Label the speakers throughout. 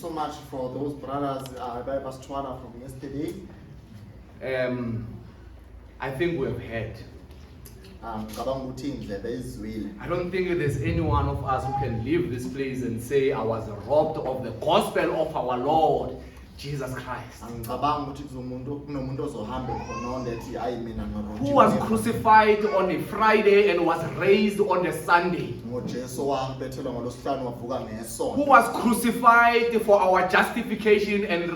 Speaker 1: so much for those brothers Bastwana from yesterday.
Speaker 2: I think we have heard. I don't think there's any one of us who can leave this place and say, I was robbed of the gospel of our Lord Jesus Christ, who was crucified on a Friday and was raised on a Sunday, who was crucified for our justification and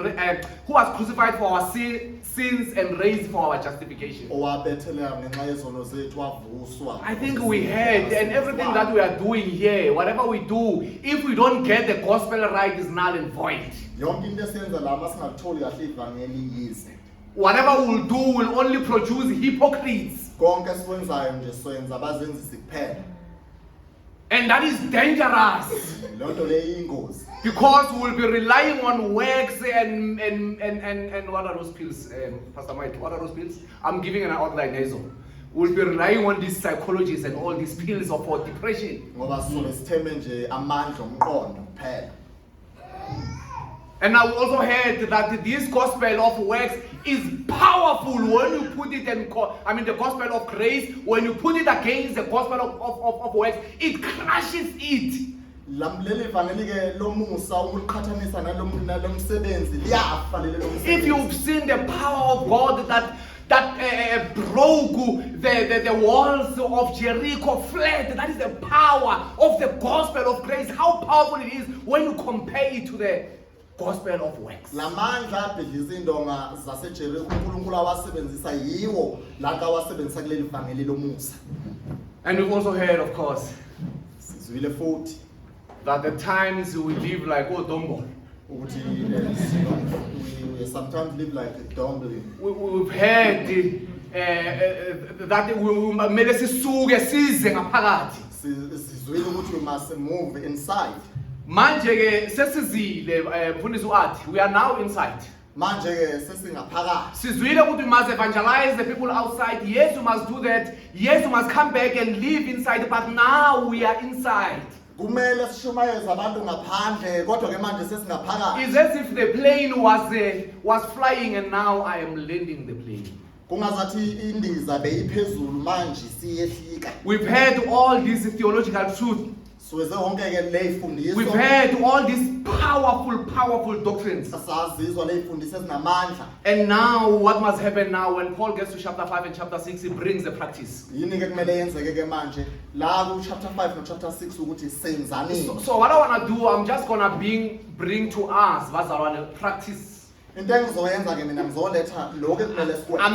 Speaker 2: who was crucified for our sins and raised for our justification. I think we heard, and everything that we are doing here, whatever we do, if we don't get the gospel right, is null and void. Whatever we'll do will only produce hypocrites. And that is dangerous. Because we'll be relying on works and what are those pills, Pastor Mike? What are those pills? I'm giving an outline nasal. We'll be relying on these psychologists and all these pills for depression. And I also heard that this gospel of works is powerful when you put it in, the gospel of grace, when you put it against the gospel of works, it crushes it. If you've seen the power of God that broke the walls of Jericho flat, that is the power of the gospel of grace. How powerful it is when you compare it to the gospel of works. And we've also heard, of course, that the times we live like Odombo.
Speaker 1: We sometimes live like a dumbling.
Speaker 2: We've heard that
Speaker 1: we must move inside.
Speaker 2: We are now inside. We must evangelize the people outside. Yes, we must do that. Yes, we must come back and live inside. But now we are inside. It's as if the plane was flying and now I am landing the plane. We've heard all this theological truth. We've heard all these powerful doctrines. And now, what must happen now when Paul gets to chapter 5 and chapter 6, he brings the practice. So what I want to do, I'm just going to bring to us practice. I'm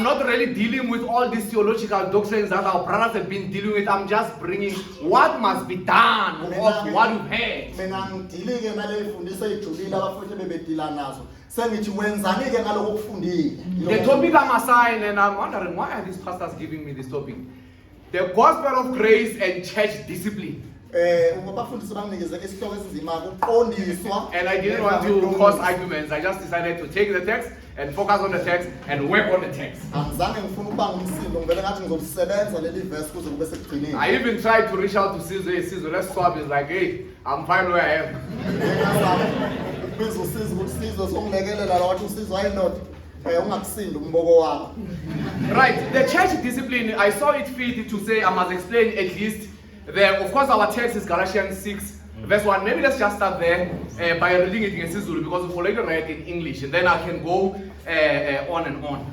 Speaker 2: not really dealing with all these theological doctrines that our brothers have been dealing with. I'm just bringing what must be done of what you've heard. The topic I'm assigned, and I'm wondering, why are these pastors giving me this topic? The gospel of grace and church discipline. And I didn't want to cause arguments. I just decided to take the text and focus on the text and work on the text. I even tried to reach out to Caesar. Let's swap. It's like, hey, I'm fine where I am. Right, the church discipline, I saw it fit to say I must explain at least. Of course, our text is Galatians 6, verse 1. Maybe let's just start there by reading it in Sizulu, because we've already read in English, and then I can go on and on.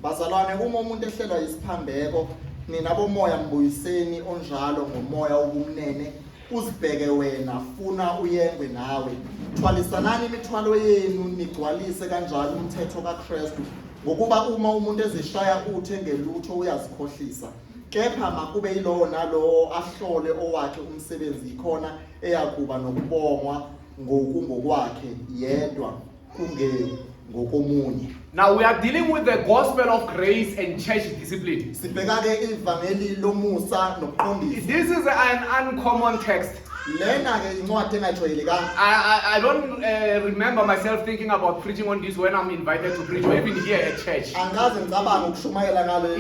Speaker 1: Bazalwane, uma umuntu ehlelwa isiphambeko, nina bomoya mbuyiseni onjalo ngomoya wobumnene, uzibheke wena, funa uyengwe nawe. Thwalisanani imithwalo yenu nigcwalise kanjalo umthetho kaKristu, ngokuba uma umuntu ezishaya uthe ngelutho uyazikhohlisa. Kepha makube yilowo nalowo ahlole owakhe umsebenzi ikhona eyakuba nokubongwa ngokwakhe yedwa kungengokomunye.
Speaker 2: Now we are dealing with the gospel of grace and church discipline. This is an uncommon text.
Speaker 1: lena ke incwadi engajwayelekanga.
Speaker 2: I don't remember myself thinking about preaching on this when I'm invited to preach or even here at church.
Speaker 1: Angaze ngicabanga ukushumayela ngale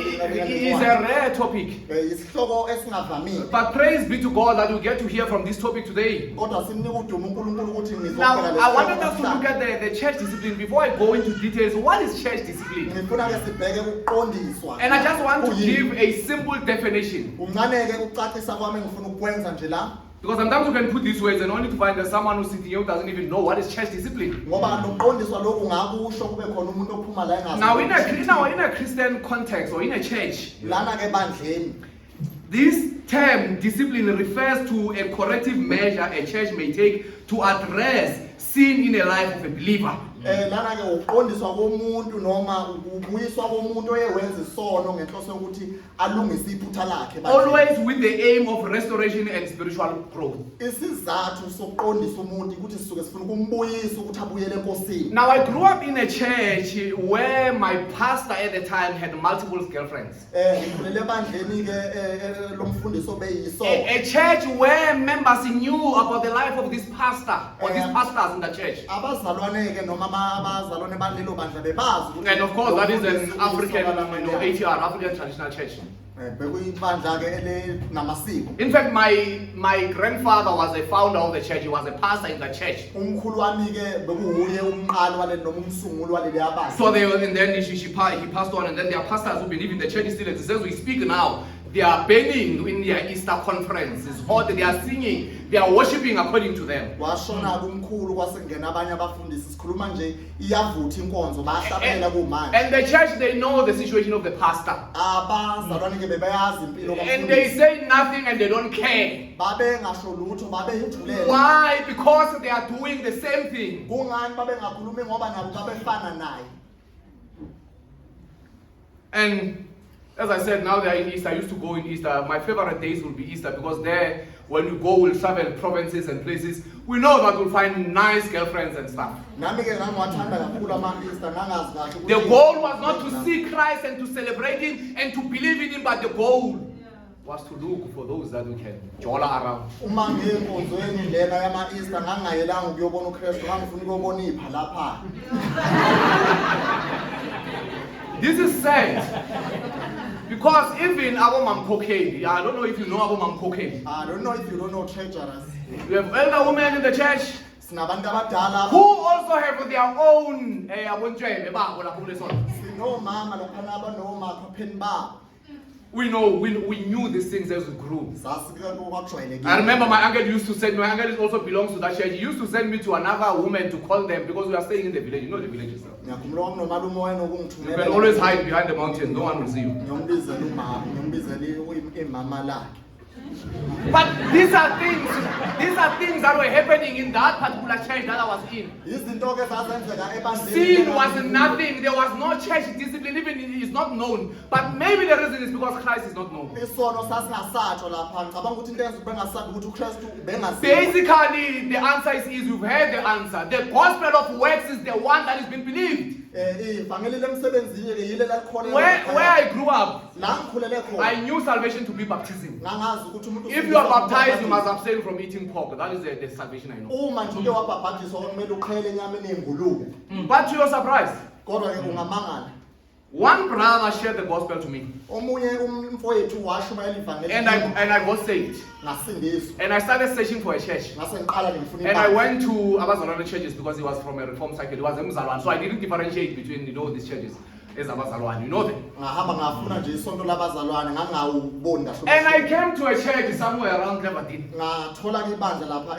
Speaker 2: It's a rare topic.
Speaker 1: isihloko esingavamile.
Speaker 2: But praise be to God that we get to hear from this topic today.
Speaker 1: Kodwa simnika udumo uNkulunkulu ukuthi
Speaker 2: Now,
Speaker 1: ngizobheka
Speaker 2: I wanted us to look at the church discipline. Before I go into details, what is church discipline?
Speaker 1: ngifuna ke sibheke ukuqondiswa.
Speaker 2: And I just want to give a simple definition.
Speaker 1: Uncane ke ukucacisa kwami ngifuna ukwenza nje la.
Speaker 2: Because sometimes you can put these words and only to find that someone who's sitting here who doesn't even know what is church discipline.
Speaker 1: Ngoba nokuqondiswa lokhu ngakusho kube khona umuntu ophuma la engazi.
Speaker 2: Now, in a Christian context or in a church,
Speaker 1: lana ke bandleni
Speaker 2: this term discipline refers to a corrective measure a church may take to address sin in the life of a believer.
Speaker 1: lana ke ukuqondiswa komuntu noma ukubuyiswa komuntu oyewenza isono ngenhloso yokuthi alungise iphutha lakhe.
Speaker 2: Always with the aim of restoration and spiritual growth.
Speaker 1: Isizathu sokuqondisa umuntu ukuthi sisuke sifuna ukumbuyisa ukuthi abuyele enkosini.
Speaker 2: Now, I grew up in a church where my pastor at the time had multiple girlfriends.
Speaker 1: Ngikhulele bandleni ke lomfundiso beyiso.
Speaker 2: A church where members knew about the life of this pastor or these pastors in the church.
Speaker 1: Abazalwane ke noma abazalwane balelo bandla bebazi ukuthi.
Speaker 2: And of course, that is an African, ATR, African traditional church.
Speaker 1: Bekuyibandla ke ele namasiko.
Speaker 2: In fact, my grandfather was a founder of the church. He was a pastor in the church.
Speaker 1: Umkhulu wami ke bekuhuye umqali wale noma umsunguli waleli abandla.
Speaker 2: So and then he passed on, and then there are pastors who believe in the church still. It says we speak now. They are burning in their Easter conference. It's hot. They are singing. They are worshiping according to them.
Speaker 1: Washona kumkhulu kwasengena abanye abafundisi sikhuluma nje iyavutha inkonzo bahlabela kumanje.
Speaker 2: And the church, they know the situation of the pastor.
Speaker 1: Abazalwane ke bebayazi impilo kaMfundisi.
Speaker 2: And they say nothing and they don't care.
Speaker 1: Babe ngasho lutho babe yithulele.
Speaker 2: Why? Because they are doing the same thing.
Speaker 1: Kungani babe ngakhulumi ngoba nabo babefana naye.
Speaker 2: And as I said, now they are in Easter. I used to go in Easter. My favorite days will be Easter because there, when we go, we'll travel provinces and places. We know that we'll find nice girlfriends and stuff. The goal was not to see Christ and to celebrate Him and to believe in Him, but the goal was to look for those that we can jola around. This is sad. Because even Abu Mam Cocaine, I don't know if you know Abu Mam Cocaine.
Speaker 1: I don't know if you don't know treasurers.
Speaker 2: We have elder women in the church who also have their own we knew these things as we grew. I remember my uncle used to send, my uncle also belongs to that church. He used to send me to another woman to call them because we are staying in the village. You know the village itself. You can always hide behind the mountain. No one will see you. But these are things that were happening in that particular church that I was in. Sin was nothing. There was no church discipline. Even it is not known. But maybe the reason is because Christ is not known. Basically, the answer is we've heard the answer. The gospel of works is the one that has been believed. Where I grew up, I knew salvation to be baptism. If you are baptized, you must abstain from eating pork. That is the salvation I know. But to your surprise, one brother shared the gospel to me. And I got saved. And I started searching for a church. And I went to Abazalwane churches because he was from a reform cycle. He was a Muzalwan. So I didn't differentiate between these churches. As Abazalwane, you know them. And I came to a church somewhere around Cleverdene.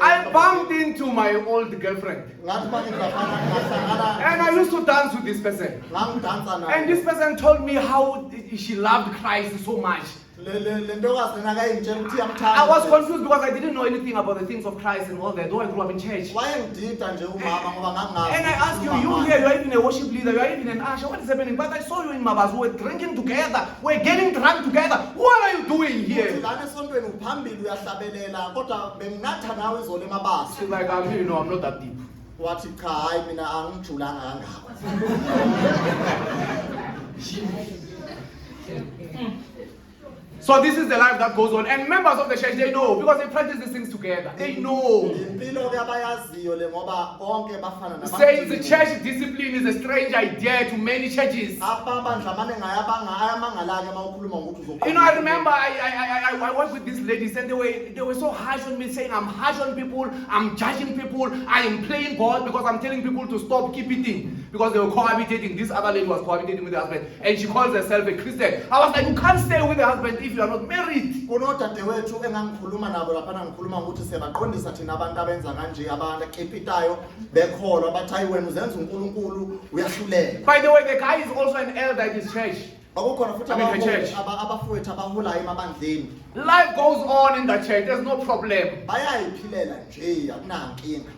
Speaker 2: I bumped into my old girlfriend. And I used to dance with this person. And this person told me how she loved Christ so much. I was confused because I didn't know anything about the things of Christ and all that, though I grew up in church. And I asked you here, you are even a worship leader, you are even an usher, what is happening? But I saw you in Mabas, we were drinking together, we were getting drunk together. What are you doing here? She's like, I'm not that deep. So this is the life that goes on. And members of the church, they know because they practice these things together. They know.
Speaker 1: Impilo ke abayaziyo le ngoba bonke bafana
Speaker 2: Saying the church discipline is a strange idea to many churches.
Speaker 1: ababandla amaningi ayamangalake mawukhuluma ngokuthi uzokhuluma.
Speaker 2: You know, I remember I worked with these ladies and they were so harsh on me, saying I'm harsh on people, I'm judging people, I am playing God because I'm telling people to stop keep eating because they were cohabitating. This other lady was cohabitating with her husband and she calls herself a Christian. I was like, you can't stay with the husband if you are not married.
Speaker 1: Kunodadewethu engangikhuluma nabo lapha ngikhuluma ukuthi siyabaqondisa thina abantu abenza kanje abantu ekhipitayo bekholwa bathi hayi wena uzenza uNkulunkulu uyahlulela.
Speaker 2: By the way, the guy is also an elder in his church.
Speaker 1: Akukhona futhi
Speaker 2: I mean, the church.
Speaker 1: abafowethu abaholayo emabandleni
Speaker 2: Life goes on in the church, there's no problem.
Speaker 1: bayayiphilela nje akunankinga.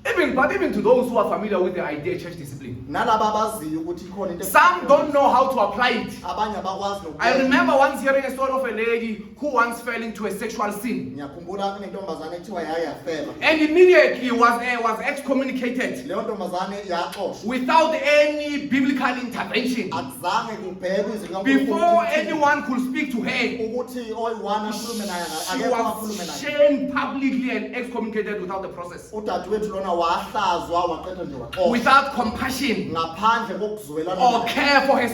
Speaker 2: Even to those who are familiar with the idea of church discipline.
Speaker 1: Nalaba abaziyo ukuthi ikhona into
Speaker 2: Some don't know how to apply it.
Speaker 1: abanye abakwazi
Speaker 2: I remember once hearing a story of a lady who once fell into a sexual sin.
Speaker 1: ngiyakhumbula kunentombazane ethiwa yayafela
Speaker 2: And immediately was excommunicated
Speaker 1: leyo ntombazane yaxoshwa
Speaker 2: without any biblical intervention.
Speaker 1: akuzange kubhekwe izinto
Speaker 2: Before anyone could speak to her,
Speaker 1: ukuthi oyi-one akhulume naye
Speaker 2: she
Speaker 1: akekho akhulume
Speaker 2: was
Speaker 1: naye
Speaker 2: shamed publicly and excommunicated without the process.
Speaker 1: udadewethu lona wahlazwa waqeda nje waxoshwa
Speaker 2: Without compassion
Speaker 1: ngaphandle kokuzwelana
Speaker 2: or
Speaker 1: naye.
Speaker 2: care for his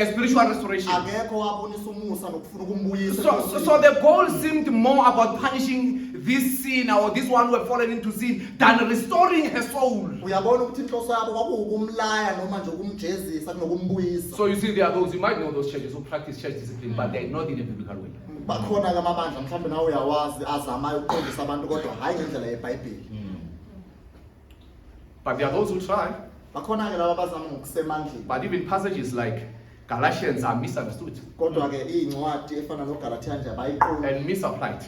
Speaker 2: spiritual restoration.
Speaker 1: akekho wabonisa umusa nokufuna ukumbuyisa
Speaker 2: So the goal seemed more about punishing this sinner or this one who had fallen into sin than restoring her soul.
Speaker 1: uyabona ukuthi inhloso yabo kwakuwukumlaya noma nje ukumjezisa kunokumbuyisa.
Speaker 2: So you see, there are those, you might know those churches who practice church discipline, but they're not in a biblical way.
Speaker 1: bakhona ke amabandla mhlawumbe nawe uyawazi azamayo ukuqondisa abantu kodwa hayi ngendlela yeBhayibheli.
Speaker 2: But there are those who try.
Speaker 1: bakhona ke laba abazama ngokusemandleni
Speaker 2: But even passages like Galatians are misunderstood
Speaker 1: kodwa ke incwadi efana noGalatia nje abayiqondi
Speaker 2: and misapplied.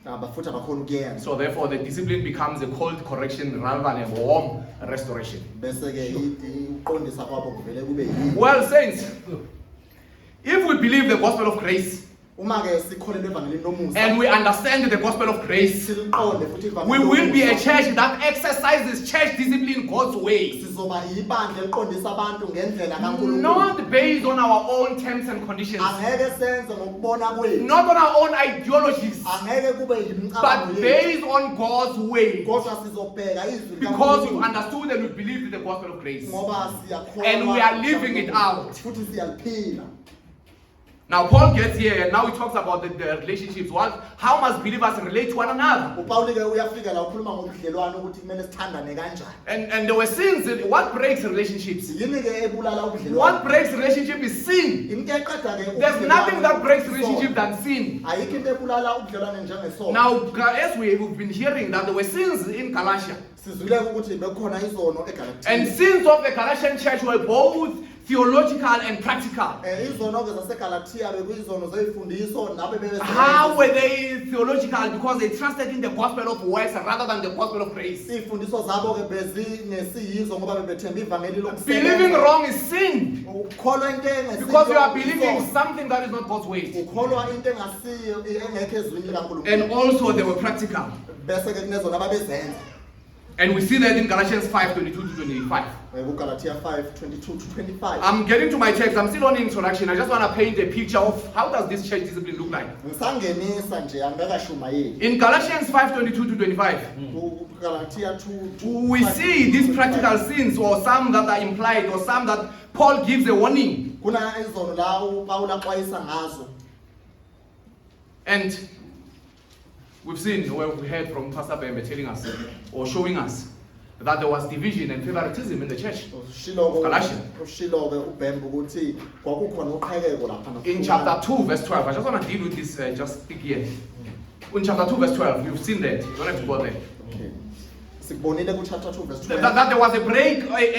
Speaker 1: abafuthi abakhona ukuyenza.
Speaker 2: So therefore the discipline becomes a cold correction rather than a warm restoration.
Speaker 1: bese ke uqondisa kwabo kuvele kube yini.
Speaker 2: Well, saints, if we believe the gospel of grace
Speaker 1: uma ke sikholelwa evangelini lomusa
Speaker 2: and we understand the gospel of grace,
Speaker 1: siliqonde futhi
Speaker 2: we
Speaker 1: ivangeli
Speaker 2: will be a
Speaker 1: lomusa,
Speaker 2: church that exercises church discipline God's way.
Speaker 1: sizoba yibandla eliqondisa abantu ngendlela kaNkulunkulu.
Speaker 2: Not based on our own terms and conditions,
Speaker 1: angeke senze ngokubona kwethu
Speaker 2: not on our own ideologies,
Speaker 1: angeke kube
Speaker 2: but
Speaker 1: yimicabango yethu
Speaker 2: based on God's way.
Speaker 1: kodwa sizobheka izwi
Speaker 2: Because we've
Speaker 1: likaNkulunkulu
Speaker 2: understood and we believe in the gospel of grace.
Speaker 1: ngoba siyakholwa
Speaker 2: And we are living it out.
Speaker 1: futhi siyaliphila.
Speaker 2: Now Paul gets here and now he talks about the relationships. How must believers relate to one another?
Speaker 1: uPawuli ke uyafika la ukhuluma ngobudlelwano ukuthi kumele sithandane kanjani.
Speaker 2: And there were sins. What breaks relationships?
Speaker 1: yini ke ebulala ubudlelwano?
Speaker 2: What breaks relationship is sin.
Speaker 1: into eqeda ke
Speaker 2: There's nothing that breaks
Speaker 1: isono.
Speaker 2: relationship than sin.
Speaker 1: ayikho into ebulala ubudlelwano njengesono.
Speaker 2: Now, as we've been hearing that there were sins in Galatia.
Speaker 1: sizwile ukuthi bekhona izono eGalatia.
Speaker 2: And sins of the Galatian church were both theological and practical.
Speaker 1: izono ke zaseGalatia bekuyizono zezifundiso nabe
Speaker 2: How were they theological? Because they trusted in the gospel of works rather than the gospel of grace.
Speaker 1: izifundiso zabo ke bezinesiyizo ngoba bebethemba ivangeli lokusebenza.
Speaker 2: Believing wrong is sin.
Speaker 1: ukholwa into engesiyo
Speaker 2: Because you are believing something that is not God's way.
Speaker 1: ukholwa into engasiyo engekho ezwini likaNkulunkulu.
Speaker 2: And also they were practical.
Speaker 1: bese ke kunezona ababezenza.
Speaker 2: And we see that in Galatians 5:22-25.
Speaker 1: kuGalatia 5:22-25.
Speaker 2: I'm getting to my text. I'm still on introduction. I just want to paint a picture of how does this church discipline look like.
Speaker 1: ngisangenisa nje angakashumayeli.
Speaker 2: In Galatians 5:22-25,
Speaker 1: kuGalatia 2
Speaker 2: we see these practical sins or some that are implied or some that Paul gives a warning.
Speaker 1: kuna izono la uPawuli axwayisa ngazo.
Speaker 2: And we've seen, where we heard from Pastor Bembe telling us or showing us that there was division and favoritism in the church. Galatia.
Speaker 1: ushilo ke uBhembe ukuthi kwakukhona uqhekeko lapha.
Speaker 2: In chapter 2 verse 12, I just want to deal with this, just stick here. In chapter 2 verse 12, you've seen that. You don't have to go there.
Speaker 1: Okay. Sikubonile ku chapter 2 verse 12.
Speaker 2: That there was a break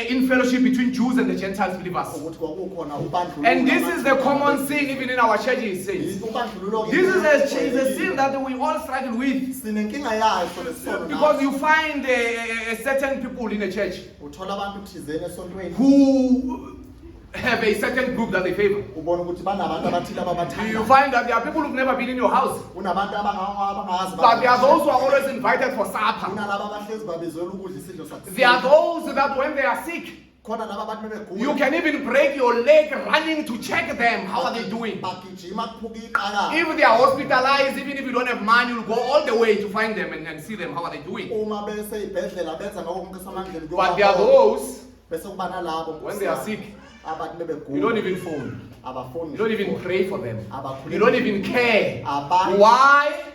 Speaker 2: in fellowship between Jews and the Gentiles believers.
Speaker 1: ukuthi kwakukhona ubandlululo.
Speaker 2: And this is the common sin even in our churches. Saints.
Speaker 1: ubandlululo ke.
Speaker 2: This is a sin that we all struggle with.
Speaker 1: sinenkinga yayo lesono.
Speaker 2: Because you find a certain people in a church
Speaker 1: uthola abantu thizeni esontweni
Speaker 2: who have a certain group that they favor.
Speaker 1: ubona ukuthi banabantu abathile
Speaker 2: You
Speaker 1: ababathanda.
Speaker 2: find that there are people who've never been in your house,
Speaker 1: kunabantu abangazi.
Speaker 2: but there are those who are always invited for supper.
Speaker 1: kunalabo abahlezi babizelwe ukudla isidlo sakusasa.
Speaker 2: There are those that when they are sick,
Speaker 1: khona laba abantu
Speaker 2: You
Speaker 1: bebegula
Speaker 2: can even break your leg running to check them. How are they doing?
Speaker 1: bagijima kuphuka iqakala.
Speaker 2: If they are hospitalized, even if you don't have money, you'll go all the way to find them and see them. How are they doing?
Speaker 1: Uma beseyibhedlela benza ngoko konke esamandleni
Speaker 2: But there are those,
Speaker 1: bese kuba nalabo
Speaker 2: when they are sick,
Speaker 1: abantu
Speaker 2: you don't
Speaker 1: bebegula
Speaker 2: even phone.
Speaker 1: abafoni
Speaker 2: You don't even pray for them.
Speaker 1: Abakhuleki.
Speaker 2: You don't even care.
Speaker 1: Abanye.
Speaker 2: Why?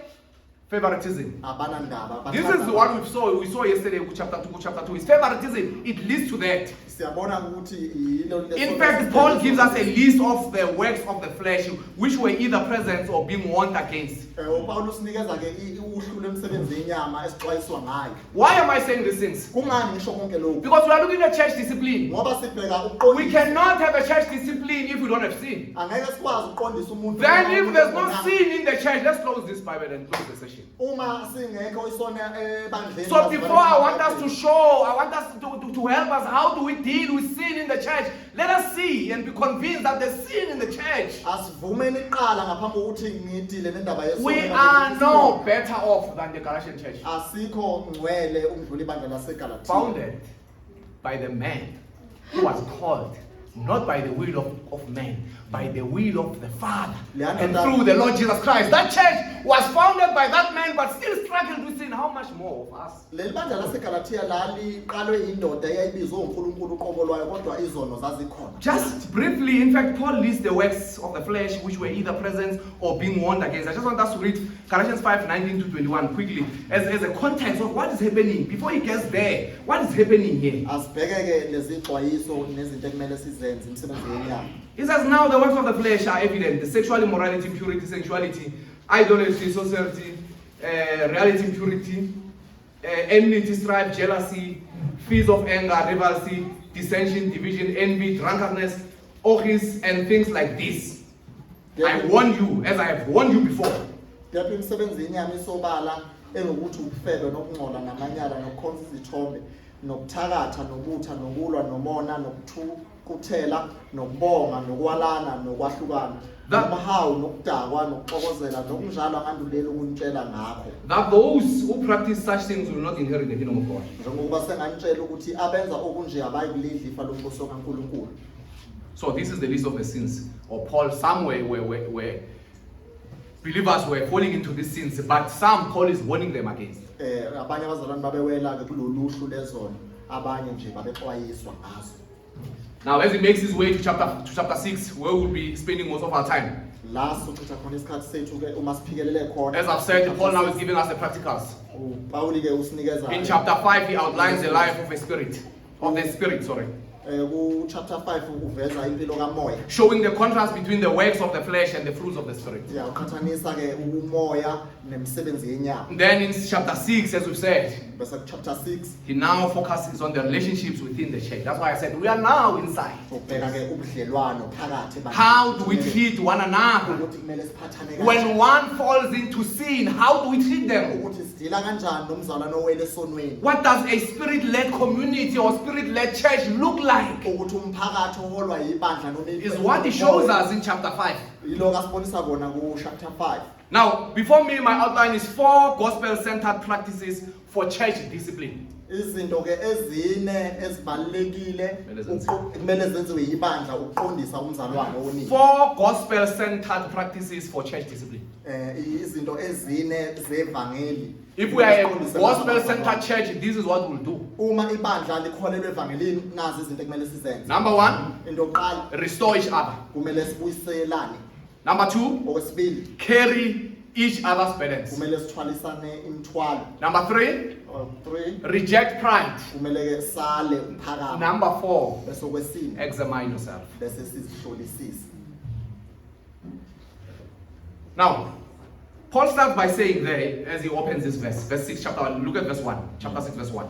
Speaker 2: Favoritism.
Speaker 1: abanandaba.
Speaker 2: This is what we saw yesterday with chapter 2. It's favoritism. It leads to that.
Speaker 1: Siyabona ukuthi yilo
Speaker 2: In fact, Paul gives us a list of the works of the flesh which were either present or being warned against.
Speaker 1: uPaulus unikeza ke uhlu lemisebenzi yenyama esixwayiswa ngayo.
Speaker 2: Why am I saying these things?
Speaker 1: Kungani ngisho konke lokhu?
Speaker 2: Because we are looking at church discipline.
Speaker 1: Ngoba sibheka
Speaker 2: We
Speaker 1: uqondisi.
Speaker 2: cannot have a church discipline if we don't have sin.
Speaker 1: Angeke sikwazi uqondisa umuntu.
Speaker 2: Then if there's no sin in the church, let's close this Bible and close the session.
Speaker 1: Uma singekho isona ebandleni.
Speaker 2: So before I want us to show, I want us to help us, how do we deal with sin in the church? Let us see and be convinced that there's sin in the church.
Speaker 1: Asivumeni iqala ngaphambi kokuthi ngidile nendaba yesono.
Speaker 2: We are no better off than the Galatian church.
Speaker 1: Asikho ngcwele umdluli ibandla laseGalatia.
Speaker 2: Founded by the man who was called, not by the will of man, by the will of the Father, and through the Lord Jesus Christ. That church was founded by that man, but still struggled with sin. How much more of us?
Speaker 1: Leli bandla laseGalatia laliqalwe yindoda eyayibizwe uNkulunkulu uqobo lwayo kodwa izono zazikhona.
Speaker 2: Just briefly, in fact, Paul lists the works of the flesh which were either present or being warned against. I just want us to read Galatians 5:19-21 quickly as a context of what is happening. Before he gets there, what is happening here?
Speaker 1: Asibheke ke lezi xwayiso nezinto ekumele sizenze imisebenzi yenyama.
Speaker 2: He says, now the works of the flesh are evident: the sexual immorality, impurity, sensuality, idolatry, sorcery, reality, impurity, enmity, strife, jealousy, fits of anger, rivalry, dissension, division, envy, drunkenness, orgies, and things like this. I warn you, as I have warned you before.
Speaker 1: Lapho imisebenzi yenyama isobala engukuthi ubufebe nokungcola namanyala nokukhonza izithombe nokuthakatha nobutha nokulwa nomona nokuthukuthela nokubonga nokwalana nokwahlukana nokuhawu nokudakwa nokuxokozela nokunjalo anganduleli ukuntshela ngakho.
Speaker 2: That those who practice such things will not inherit the kingdom of God.
Speaker 1: Njengoba senganitshela ukuthi abenza okunje abayikulidla ifa lombuso kaNkulunkulu.
Speaker 2: So this is the list of the sins. Or Paul, somewhere where believers were falling into these sins, but some Paul is warning them against.
Speaker 1: Abanye abazalwane babewela ke kulolu hlu lezono, abanye nje babexwayiswa ngazo.
Speaker 2: Now, as he makes his way to chapter 6, where we'll be spending most of our time.
Speaker 1: La sochitha khona isikhathi sethu ke uma siphikelele khona.
Speaker 2: As I've said, Paul now is giving us the practicals.
Speaker 1: Pauli ke usinikeza.
Speaker 2: In chapter 5, he outlines the life of the spirit.
Speaker 1: Ku chapter 5 uveza impilo kamoya.
Speaker 2: Showing the contrast between the works of the flesh and the fruits of the spirit.
Speaker 1: Ya uqhathanisa ke umoya nemisebenzi yenyama.
Speaker 2: Then in chapter 6, as we've said,
Speaker 1: Bese ku chapter 6
Speaker 2: he now focuses on the relationships within the church. That's why I said we are now inside.
Speaker 1: ubheka ke ubudlelwano phakathi ebandleni.
Speaker 2: How do we treat one another?
Speaker 1: ukuthi kumele siphathane kanjani.
Speaker 2: When one falls into sin, how do we treat them?
Speaker 1: ukuthi sidila kanjani nomzalwane owele esonweni.
Speaker 2: What does a spirit-led community or spirit-led church look like?
Speaker 1: Ukuthi umphakathi oholwa yibandla noma
Speaker 2: Is what he shows us in chapter 5.
Speaker 1: Yilo kasibonisa kona ku chapter 5.
Speaker 2: Now, before me, my outline is 4 gospel-centered practices for church discipline.
Speaker 1: Izinto ke ezine ezibalekile kumele zenziwe yibandla ukuqondisa umzalwane oningi.
Speaker 2: 4 gospel-centered practices for church discipline.
Speaker 1: Izinto ezine zevangeli.
Speaker 2: If we are a gospel-centered church, this is what we'll do.
Speaker 1: Uma ibandla likholelwe evangelini nazi izinto ekumele sizenze.
Speaker 2: Number 1,
Speaker 1: Into yokuqala
Speaker 2: restore each other.
Speaker 1: kumele sibuyiselane.
Speaker 2: Number 2,
Speaker 1: Okwesibili
Speaker 2: carry each other's burdens.
Speaker 1: kumele sithwalisane imithwalo.
Speaker 2: Number 3,
Speaker 1: 3
Speaker 2: reject pride.
Speaker 1: kumele ke sale umphakamo.
Speaker 2: Number 4,
Speaker 1: Bese okwesine
Speaker 2: examine yourself.
Speaker 1: bese sizihlolisise.
Speaker 2: Now, Paul starts by saying there, as he opens this verse 6, chapter 1, look at verse 1, chapter 6, verse 1.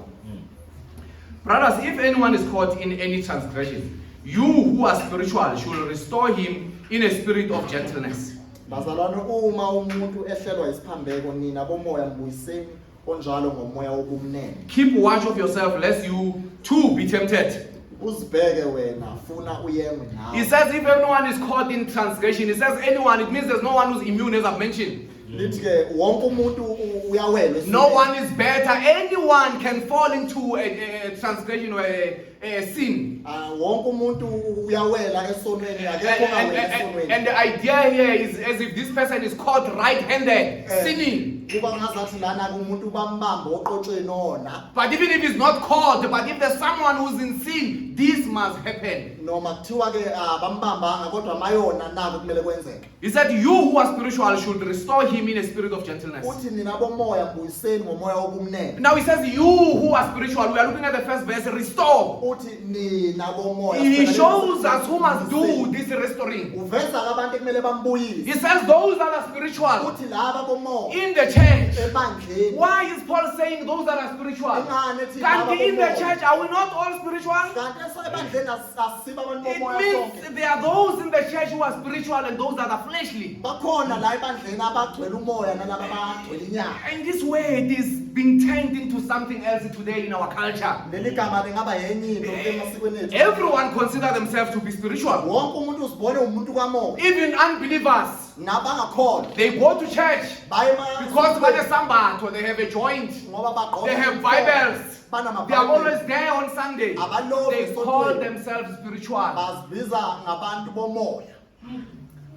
Speaker 2: Brothers, if anyone is caught in any transgression, you who are spiritual should restore him in a spirit of gentleness.
Speaker 1: Bazalwane, uma umuntu ehlelwa isiphambeko nina bomoya mbuyiseni onjalo ngomoya wobumnene.
Speaker 2: Keep watch of yourself, lest you too be tempted.
Speaker 1: Uzibheke wena funa uyengwe
Speaker 2: He
Speaker 1: nawe.
Speaker 2: says if everyone is caught in transgression, he says anyone, it means there's no one who's immune, as I've mentioned.
Speaker 1: Lithi ke wonke umuntu uyawela
Speaker 2: No
Speaker 1: esonweni.
Speaker 2: one is better. Anyone can fall into a transgression or a sin.
Speaker 1: Wonke umuntu uyawela esonweni, akekho ongawela esonweni.
Speaker 2: And the idea here is as if this person is caught right-handed, sinning.
Speaker 1: Kuba ngazathi lana umuntu bambamba oqotshweni ona.
Speaker 2: But even if he's not caught, but if there's someone who's in sin, this must happen.
Speaker 1: Noma kuthiwa ke bambambanga kodwa mayona nako kumele kwenzeke.
Speaker 2: He said, you who are spiritual should restore him in a spirit of gentleness.
Speaker 1: Uthi nina bomoya mbuyiseni ngomoya wobumnene.
Speaker 2: Now he says, you who are spiritual, we are looking at the first verse, restore.
Speaker 1: Uthi nina bomoya.
Speaker 2: He shows us who must do this restoring.
Speaker 1: Uveza abantu ekumele bambuyise.
Speaker 2: He says, those that are spiritual
Speaker 1: Uthi laba bomoya
Speaker 2: in the church.
Speaker 1: ebandleni.
Speaker 2: Why is Paul saying those that are spiritual?
Speaker 1: Ingane ethi laba
Speaker 2: Kanti in the
Speaker 1: bomoya.
Speaker 2: church, are we not all spiritual?
Speaker 1: Kanti ebandleni asiba abantu
Speaker 2: It
Speaker 1: bomoya
Speaker 2: means
Speaker 1: sonke.
Speaker 2: there are those in the church who are spiritual and those that are fleshly.
Speaker 1: Bakhona la ebandleni abagcwele umoya nalaba abagcwele inyama.
Speaker 2: And this way it is being turned into something else today in our culture.
Speaker 1: Leli gama lingaba yenye into emasikweni ethu.
Speaker 2: Everyone consider themselves to be spiritual.
Speaker 1: Wonke umuntu uzibone umuntu kamoya.
Speaker 2: Even unbelievers,
Speaker 1: Nabangakholwa
Speaker 2: they go to church
Speaker 1: baye
Speaker 2: because when a Sabbath, they have a joint,
Speaker 1: ngoba bagqoka
Speaker 2: they have Bibles,
Speaker 1: banamabhayibheli.
Speaker 2: they are always there on Sunday.
Speaker 1: Abalobi
Speaker 2: They call
Speaker 1: esontweni.
Speaker 2: themselves spiritual.
Speaker 1: Bazibiza ngabantu bomoya.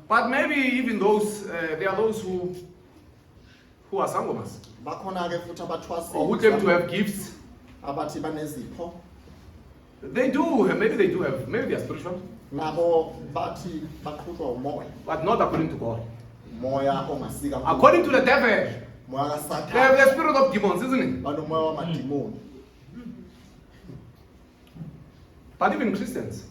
Speaker 2: But maybe even those, there are those who are sangomas,
Speaker 1: Bakhona ke futhi abathwasile
Speaker 2: or who claim to have gifts.
Speaker 1: abathi banezipho.
Speaker 2: They do, maybe they do have, maybe they are spiritual,
Speaker 1: Nabo bathi baqhutshwa umoya.
Speaker 2: but not according to God.
Speaker 1: Moya ongasika.
Speaker 2: According to the devil,
Speaker 1: Moya
Speaker 2: they have
Speaker 1: kaSathane.
Speaker 2: the spirit of demons, isn't it?
Speaker 1: Banomoya wamadimoni.
Speaker 2: But even Christians,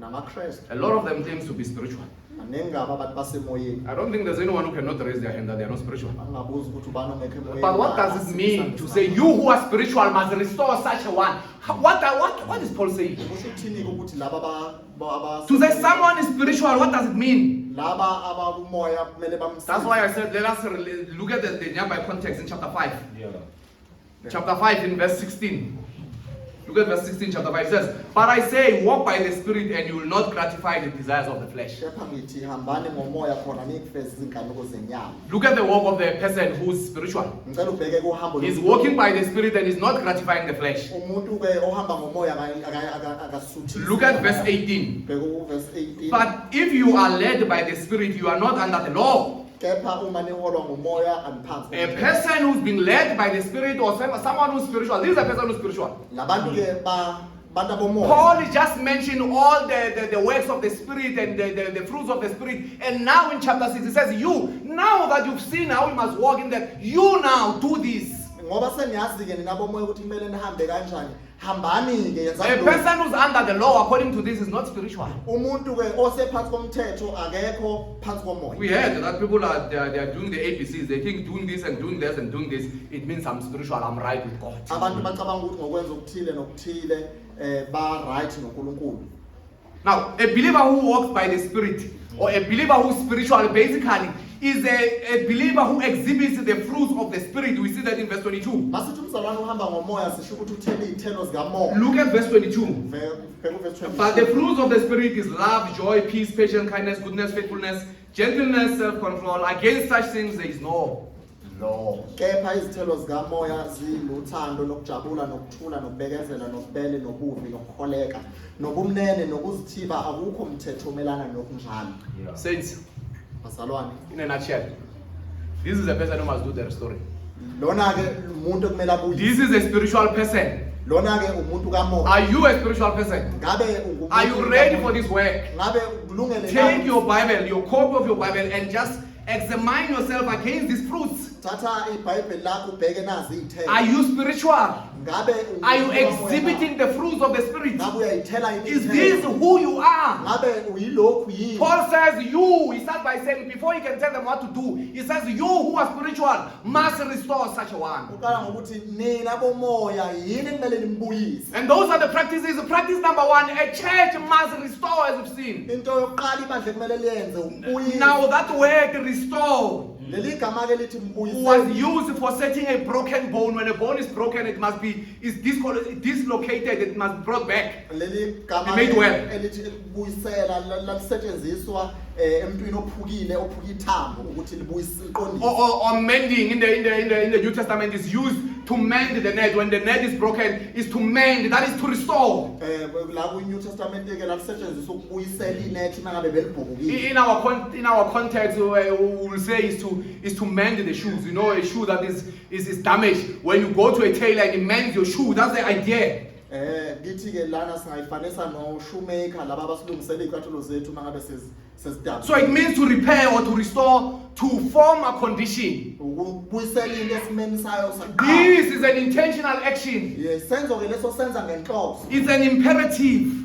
Speaker 1: NamaKristu.
Speaker 2: a lot of them claims to be spiritual.
Speaker 1: Maningi ngabo abantu basemoyeni.
Speaker 2: I don't think there's anyone who cannot raise their hand that they are not spiritual.
Speaker 1: Bangabuza ukuthi ubani ongekho emoyeni.
Speaker 2: But what does it mean to say you who are spiritual must restore such a one? What is Paul saying?
Speaker 1: Kusho ukuthini ukuthi laba
Speaker 2: To say someone is spiritual, what does it mean?
Speaker 1: laba abakumoya kumele bamsize.
Speaker 2: That's why I said let us look at the nearby context in chapter 5. Chapter 5 in verse 16. Look at verse 16, chapter 5. It says, but I say, walk by the Spirit and you will not gratify the desires of the flesh.
Speaker 1: Kepha ngithi hambani ngomoya khona nikufeze izinkanuko zenyama.
Speaker 2: Look at the walk of the person who's spiritual.
Speaker 1: Ngicela ubheke kuhambo
Speaker 2: He's walking by the Spirit and is not gratifying the flesh.
Speaker 1: umuntu ke ohamba ngomoya akasuthisi.
Speaker 2: Look at verse 18.
Speaker 1: Bheka uverse 18.
Speaker 2: But if you are led by the Spirit, you are not under the law.
Speaker 1: Kepha uma niholwa ngumoya aniphansi.
Speaker 2: A person who's being led by the Spirit or someone who's spiritual, this is a person who's spiritual.
Speaker 1: Labantu ke bantu abomoya.
Speaker 2: Paul just mentioned all the works of the Spirit and the fruits of the Spirit. And now in chapter 6, he says, you, now that you've seen how you must walk in that, you now do this.
Speaker 1: Ngoba seniyazi ke nina bomoya ukuthi kumele nihambe kanjani. Hambani ke
Speaker 2: A
Speaker 1: yenza
Speaker 2: person who's under the law, according to this, is not spiritual.
Speaker 1: umuntu ke osephansi komthetho akekho phansi komoya.
Speaker 2: We heard that people they are doing the ABCs. They think doing this and doing this and doing this, it means I'm spiritual, I'm right with God.
Speaker 1: Abantu bacabanga ukuthi ngokwenza okuthile nokuthile ba right noNkulunkulu.
Speaker 2: Now, a believer who walks by the Spirit, or a believer who's spiritual, basically, is a believer who exhibits the fruits of the Spirit. We see that in verse 22.
Speaker 1: Masithi umzalwane uhamba ngomoya sisho ukuthi uthele izithelo zikamoya.
Speaker 2: Look at verse 22.
Speaker 1: Bheka uverse 22.
Speaker 2: But the fruits of the Spirit is love, joy, peace, patience, kindness, goodness, faithfulness, gentleness, self-control. Against such things there is no law.
Speaker 1: Kepha izithelo zikamoya ziluthando nokujabula nokuthula nokubekezela nokubele nobuvi nokukholeka nobumnene nokuzithiba akukho mthetho omelana nokunjalo.
Speaker 2: Saints,
Speaker 1: Bazalwane,
Speaker 2: in a nutshell, this is a person who must do the restoring.
Speaker 1: lona ke umuntu okumele abuye.
Speaker 2: This is a spiritual person.
Speaker 1: Lona ke umuntu kamoya.
Speaker 2: Are you a spiritual person?
Speaker 1: Ngabe ungumuntu
Speaker 2: Are you ready for this work?
Speaker 1: Ngabe ukulungele
Speaker 2: Take your Bible, your copy of your Bible, and just examine yourself against these fruits.
Speaker 1: Thatha iBhayibheli lakho ubheke nazi izithelo.
Speaker 2: Are you spiritual?
Speaker 1: Ngabe
Speaker 2: Are you exhibiting the fruits of the Spirit?
Speaker 1: Ngabe uyayithela
Speaker 2: Is this who you are?
Speaker 1: Ngabe uyilokhu yini?
Speaker 2: Paul says you, he starts by saying, before he can tell them what to do, he says you who are spiritual must restore such a one.
Speaker 1: Uqala ngokuthi nina bomoya yini kumele nimbuyise.
Speaker 2: And those are the practices. Practice number 1, a church must restore, as we've seen.
Speaker 1: Into yokuqala ibandla kumele liyenze ukubuyisa.
Speaker 2: Now that word restore
Speaker 1: Leli gama ke lithi
Speaker 2: was
Speaker 1: mbuyise.
Speaker 2: used for setting a broken bone. When a bone is broken, it must be dislocated, it must be brought back.
Speaker 1: Leli gama
Speaker 2: Be made well.
Speaker 1: elithi ukubuyisela lalisetshenziswa emntwini ophukile ophuka ithambo ukuthi libuyise liqondise.
Speaker 2: Or mending in the New Testament is used to mend the net. When the net is broken, is to mend, that is to restore.
Speaker 1: La ku New Testament ke la kusetshenziswa ukubuyisela inethi mangabe belibhukile.
Speaker 2: In our context, we will say is to mend the shoes. You know, a shoe that is damaged. When you go to a tailor and he mends your shoe, that's the idea.
Speaker 1: Ngithi ke lana singayifanisa no shoemaker laba abasilungisela izicathulo zethu mangabe sesidaba.
Speaker 2: So it means to repair or to restore, to form a condition.
Speaker 1: Ukubuyisela into esimeni sayo saqala.
Speaker 2: This is an intentional action.
Speaker 1: Yes, senzo ke leso senza ngenhloso.
Speaker 2: It's an imperative.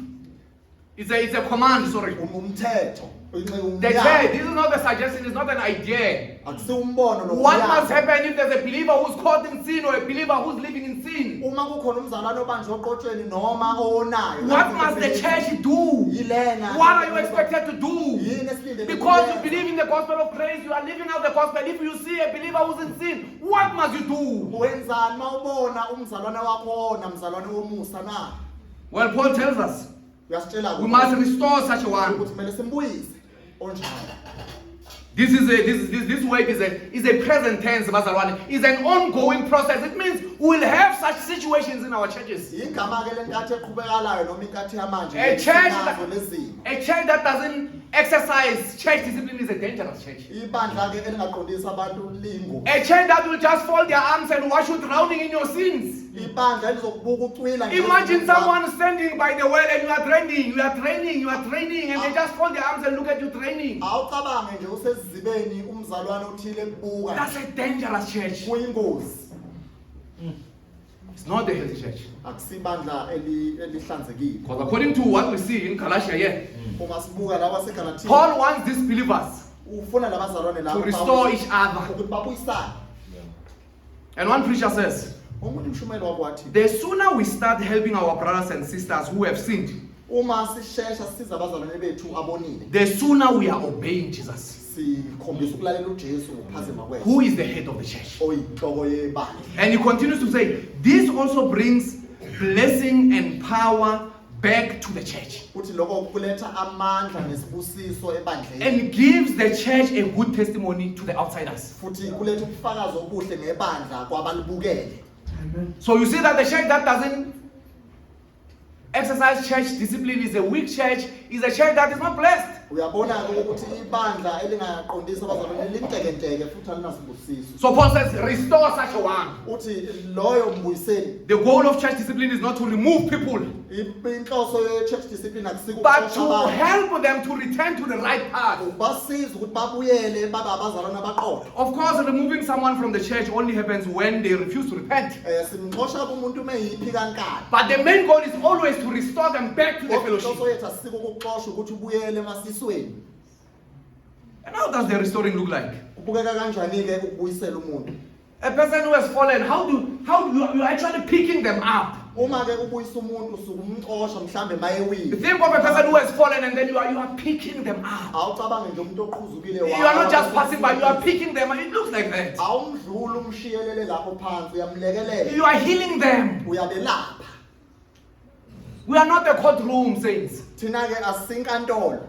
Speaker 2: It's a command, sorry.
Speaker 1: Umthetho.
Speaker 2: The church, this is not a suggestion, it's not an idea.
Speaker 1: Akusiwumbono lo.
Speaker 2: What must happen if there's a believer who's caught in sin or a believer who's living in sin?
Speaker 1: Uma kukhona umzalwane obanjwe oqotshweni noma onayo.
Speaker 2: What must the church do?
Speaker 1: Yilena.
Speaker 2: What are you expected to do?
Speaker 1: Yini esilinde
Speaker 2: Because you believe in the gospel of grace, you are living out the gospel. If you see a believer who's in sin, what must you do?
Speaker 1: wenzani mawubona umzalwane wakho namzalwane womusa na?
Speaker 2: Well, Paul tells us
Speaker 1: Uyasitshela
Speaker 2: we must restore such a one.
Speaker 1: ukuthi kumele simbuyise onjalo.
Speaker 2: This word is a present tense, bazalwane. It's an ongoing process. It means we'll have such situations in our churches.
Speaker 1: Igama ke lenkathi eqhubekalayo noma inkathi yamanje.
Speaker 2: A church that doesn't exercise church discipline is a dangerous church.
Speaker 1: Ibandla ke elingaqondisa abantu lingo.
Speaker 2: A church that will just fold their arms and watch you drowning in your sins.
Speaker 1: Ibandla elizokubuka ucwila.
Speaker 2: Imagine someone standing by the well and you are training, and they just fold their arms and look at you training.
Speaker 1: Awucabange nje usezibeni umzalwane othile ebuka.
Speaker 2: That's a dangerous church.
Speaker 1: Kuyingozi.
Speaker 2: It's not the healthy church.
Speaker 1: Akusibandla elihlanzekile.
Speaker 2: Because according to what we see in Galatia here,
Speaker 1: Uma sibuka laba seGalatia.
Speaker 2: Paul wants these believers
Speaker 1: Ufuna labazalwane laba
Speaker 2: to restore each other.
Speaker 1: ukuthi babuyisane.
Speaker 2: And one preacher says,
Speaker 1: Umuntu umshumeli wakwathi
Speaker 2: the sooner we start helping our brothers and sisters who have sinned,
Speaker 1: uma sishesha sisiza abazalwane bethu abonile.
Speaker 2: the sooner we are obeying Jesus,
Speaker 1: Sikhombisa ukulalela uJesu ngokuphazima kwethu.
Speaker 2: who is the head of the church.
Speaker 1: Oyinhloko yebandla.
Speaker 2: And he continues to say, this also brings blessing and power back to the church
Speaker 1: Uthi lokho kuletha amandla nesibusiso ebandleni.
Speaker 2: and gives the church a good testimony to the outsiders.
Speaker 1: Futhi kuletha ubufakazi obuhle ngebandla kwabalibukele.
Speaker 2: So you see that the church that doesn't exercise church discipline is a weak church, is a church that is not blessed.
Speaker 1: Uyabona ke ukuthi ibandla elingaqondisa abazalwane lintekenteke futhi alinasibusiso.
Speaker 2: So Paul says, restore such a one.
Speaker 1: Uthi loyo mbuyiseni.
Speaker 2: The goal of church discipline is not to remove people,
Speaker 1: Inhloso ye-church discipline akusiko
Speaker 2: but to help them to return to the right path.
Speaker 1: basiza ukuthi babuyele babe abazalwane abaqotho.
Speaker 2: Of course, removing someone from the church only happens when they refuse to repent.
Speaker 1: Simxosha kumuntu meyiphi kankani.
Speaker 2: But the main goal is always to restore them back to the
Speaker 1: Inhloso
Speaker 2: fellowship.
Speaker 1: yethu asiko ukuxosha ukuthi ubuyele emasisweni.
Speaker 2: And how does the restoring look like?
Speaker 1: Ubukeka kanjani ke ukubuyisela umuntu?
Speaker 2: A person who has fallen, how do you actually picking them up?
Speaker 1: Uma ke ubuyisa umuntu usukumxosha mhlambe mayewile.
Speaker 2: Think of a person who has fallen and then you are picking them up.
Speaker 1: Awucabange nje umuntu oqhuzukile
Speaker 2: You are not just passing by, you are picking them. It looks like that.
Speaker 1: Awumdlula umshiyelele lapho phansi uyamlekelela.
Speaker 2: You are healing them.
Speaker 1: Uyabelapha.
Speaker 2: We are not a courtroom, saints.
Speaker 1: Thina ke asinkantolo.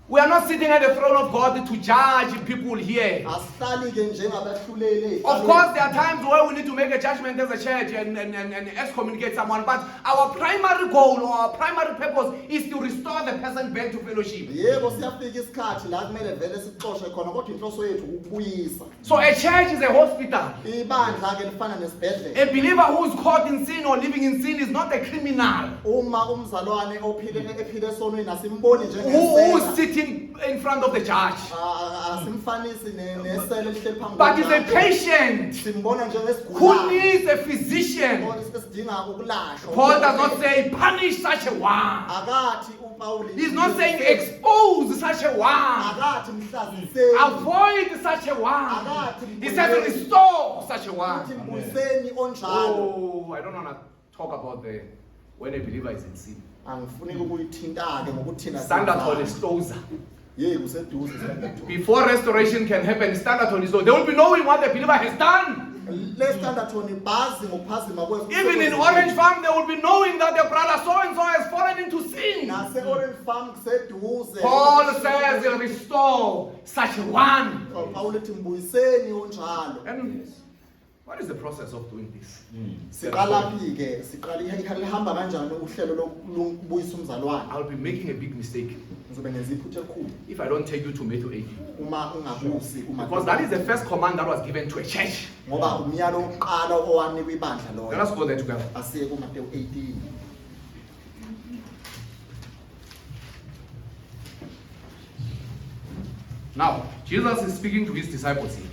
Speaker 2: We are not sitting at the throne of God to judge people here.
Speaker 1: Asihlali ke njengabahluleli.
Speaker 2: Of course, there are times where we need to make a judgment as a church and excommunicate someone, but our primary goal or our primary purpose is to restore the person back to fellowship.
Speaker 1: Yebo siyafika isikhathi la kumele vele sixoxe khona kodwa inhloso yethu ukubuyisa.
Speaker 2: So a church is a hospital.
Speaker 1: Ibandla ke lifana nesibhedlela.
Speaker 2: A believer who is caught in sin or living in sin is not a criminal.
Speaker 1: Uma umzalwane ephile esonweni asimboni
Speaker 2: Who
Speaker 1: njengesela.
Speaker 2: is sitting in front of the judge.
Speaker 1: Asimfanisi nesele lihle phambi.
Speaker 2: But is a patient
Speaker 1: Simbona njengesigulane.
Speaker 2: who needs a physician.
Speaker 1: Esidinga ukulashwa.
Speaker 2: Paul does not say punish such a one.
Speaker 1: Akathi uPaul.
Speaker 2: He's not saying expose such a one.
Speaker 1: Akathi mhlaziseni.
Speaker 2: Avoid such a one. He says restore such a one.
Speaker 1: Mbuyiseni onjalo.
Speaker 2: Oh, I don't want to talk about when a believer is in sin.
Speaker 1: Angifuni ukuyithinta ke ngokuthi thina
Speaker 2: Standard is closer.
Speaker 1: Yey kuseduze standard.
Speaker 2: Before restoration can happen, standard is so they will be knowing what the believer has done.
Speaker 1: Le standard bazi ngokuphazima kwethu.
Speaker 2: Even in Orange Farm, they will be knowing that their brother so and so has fallen into sin. sin.
Speaker 1: nase-orange farm kuseduze.
Speaker 2: Paul says he'll restore such a one.
Speaker 1: Pawulo ethi mbuyiseni onjalo.
Speaker 2: And what is the process of doing this?
Speaker 1: Siqalaphi-ke lihamba kanjani uhlelo lokubuyisa umzalwane?
Speaker 2: I'll be making a big mistake
Speaker 1: Ngizobe ngenza iphutha elikhulu
Speaker 2: if I don't take you to Matthew 18.
Speaker 1: uma ungabusi
Speaker 2: Because that is the first command that was given to a church.
Speaker 1: ngoba umyalo wokuqala owanikwa ibandla
Speaker 2: Let
Speaker 1: loyo.
Speaker 2: us go there together.
Speaker 1: Asiye kuMateyu 18.
Speaker 2: Now, Jesus is speaking to his disciples here.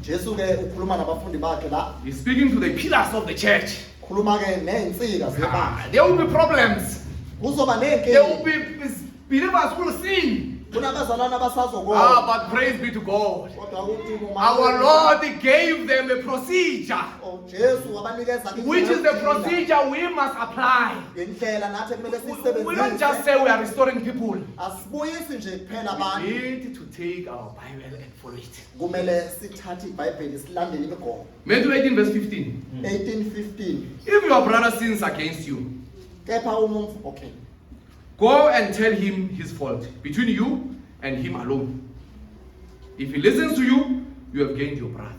Speaker 1: Jesu-ke ukhuluma nabafundi bakhe la.
Speaker 2: He's speaking to the pillars of the church.
Speaker 1: Khuluma-ke ney'nsika zebandla.
Speaker 2: There will be problems.
Speaker 1: Kuzoba
Speaker 2: There will
Speaker 1: ney'nkinga.
Speaker 2: be believers who will sin.
Speaker 1: Kunabazalwane abasazokona.
Speaker 2: But praise be to God.
Speaker 1: Kodwa ukuthi
Speaker 2: Our Lord gave them a procedure,
Speaker 1: Jesu wabanikeza
Speaker 2: which is the procedure we must apply.
Speaker 1: ngendlela nathi kumele
Speaker 2: We don't just
Speaker 1: sisebenzise.
Speaker 2: say we are restoring people.
Speaker 1: Asibuyisi nje kuphela
Speaker 2: We
Speaker 1: abantu.
Speaker 2: need to take our Bible and follow it.
Speaker 1: Kumele sithathe iBhayibheli silandele imigomo.
Speaker 2: Matthew 18 verse 15.
Speaker 1: 18:15.
Speaker 2: If your brother sins against you,
Speaker 1: Kepha okay.
Speaker 2: go and tell him his fault between you and him alone. If he listens to you, you have gained your brother.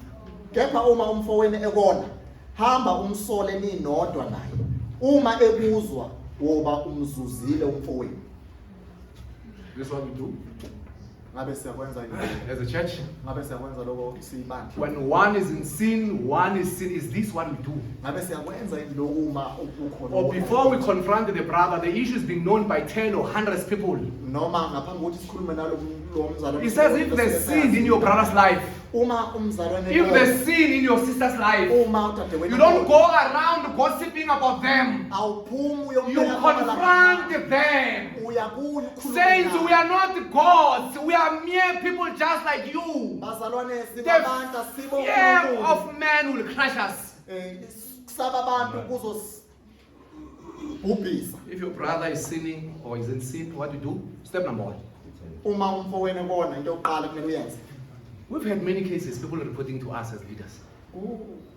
Speaker 1: Kepha uma umfowenu ekona, hamba umsole ninodwa naye. Uma ekuzwa, woba umzuzile umfowenu.
Speaker 2: This is what we do
Speaker 1: Ngabe siyakwenza yini?
Speaker 2: as a church.
Speaker 1: Ngabe siyakwenza lokho siyibandla.
Speaker 2: When one is in sin, one is sin. Is this what we do?
Speaker 1: Ngabe siyakwenza yini lokho uma ukhona?
Speaker 2: Or before we confront the brother, the issue is being known by 10 or hundreds people.
Speaker 1: Noma ngaphambi kokuthi sikhulume nalo mzalwane.
Speaker 2: He says if there's sin in your brother's life,
Speaker 1: Uma umzalwane
Speaker 2: if there's sin in your sister's life,
Speaker 1: uma udadewenu
Speaker 2: you don't go around gossiping about them.
Speaker 1: awuphumi
Speaker 2: You confront them.
Speaker 1: uyakuya
Speaker 2: Saints, we are not gods. We are mere people just like you.
Speaker 1: bazalwane
Speaker 2: The
Speaker 1: sibabantu sibo
Speaker 2: fear of man will crush us.
Speaker 1: kusaba abantu kuzosibhubhisa.
Speaker 2: If your brother is sinning or is in sin, what do you do? Step number 1.
Speaker 1: Uma umfowenu ekona into yokuqala kumele uyenze.
Speaker 2: We've had many cases, people reporting to us as leaders.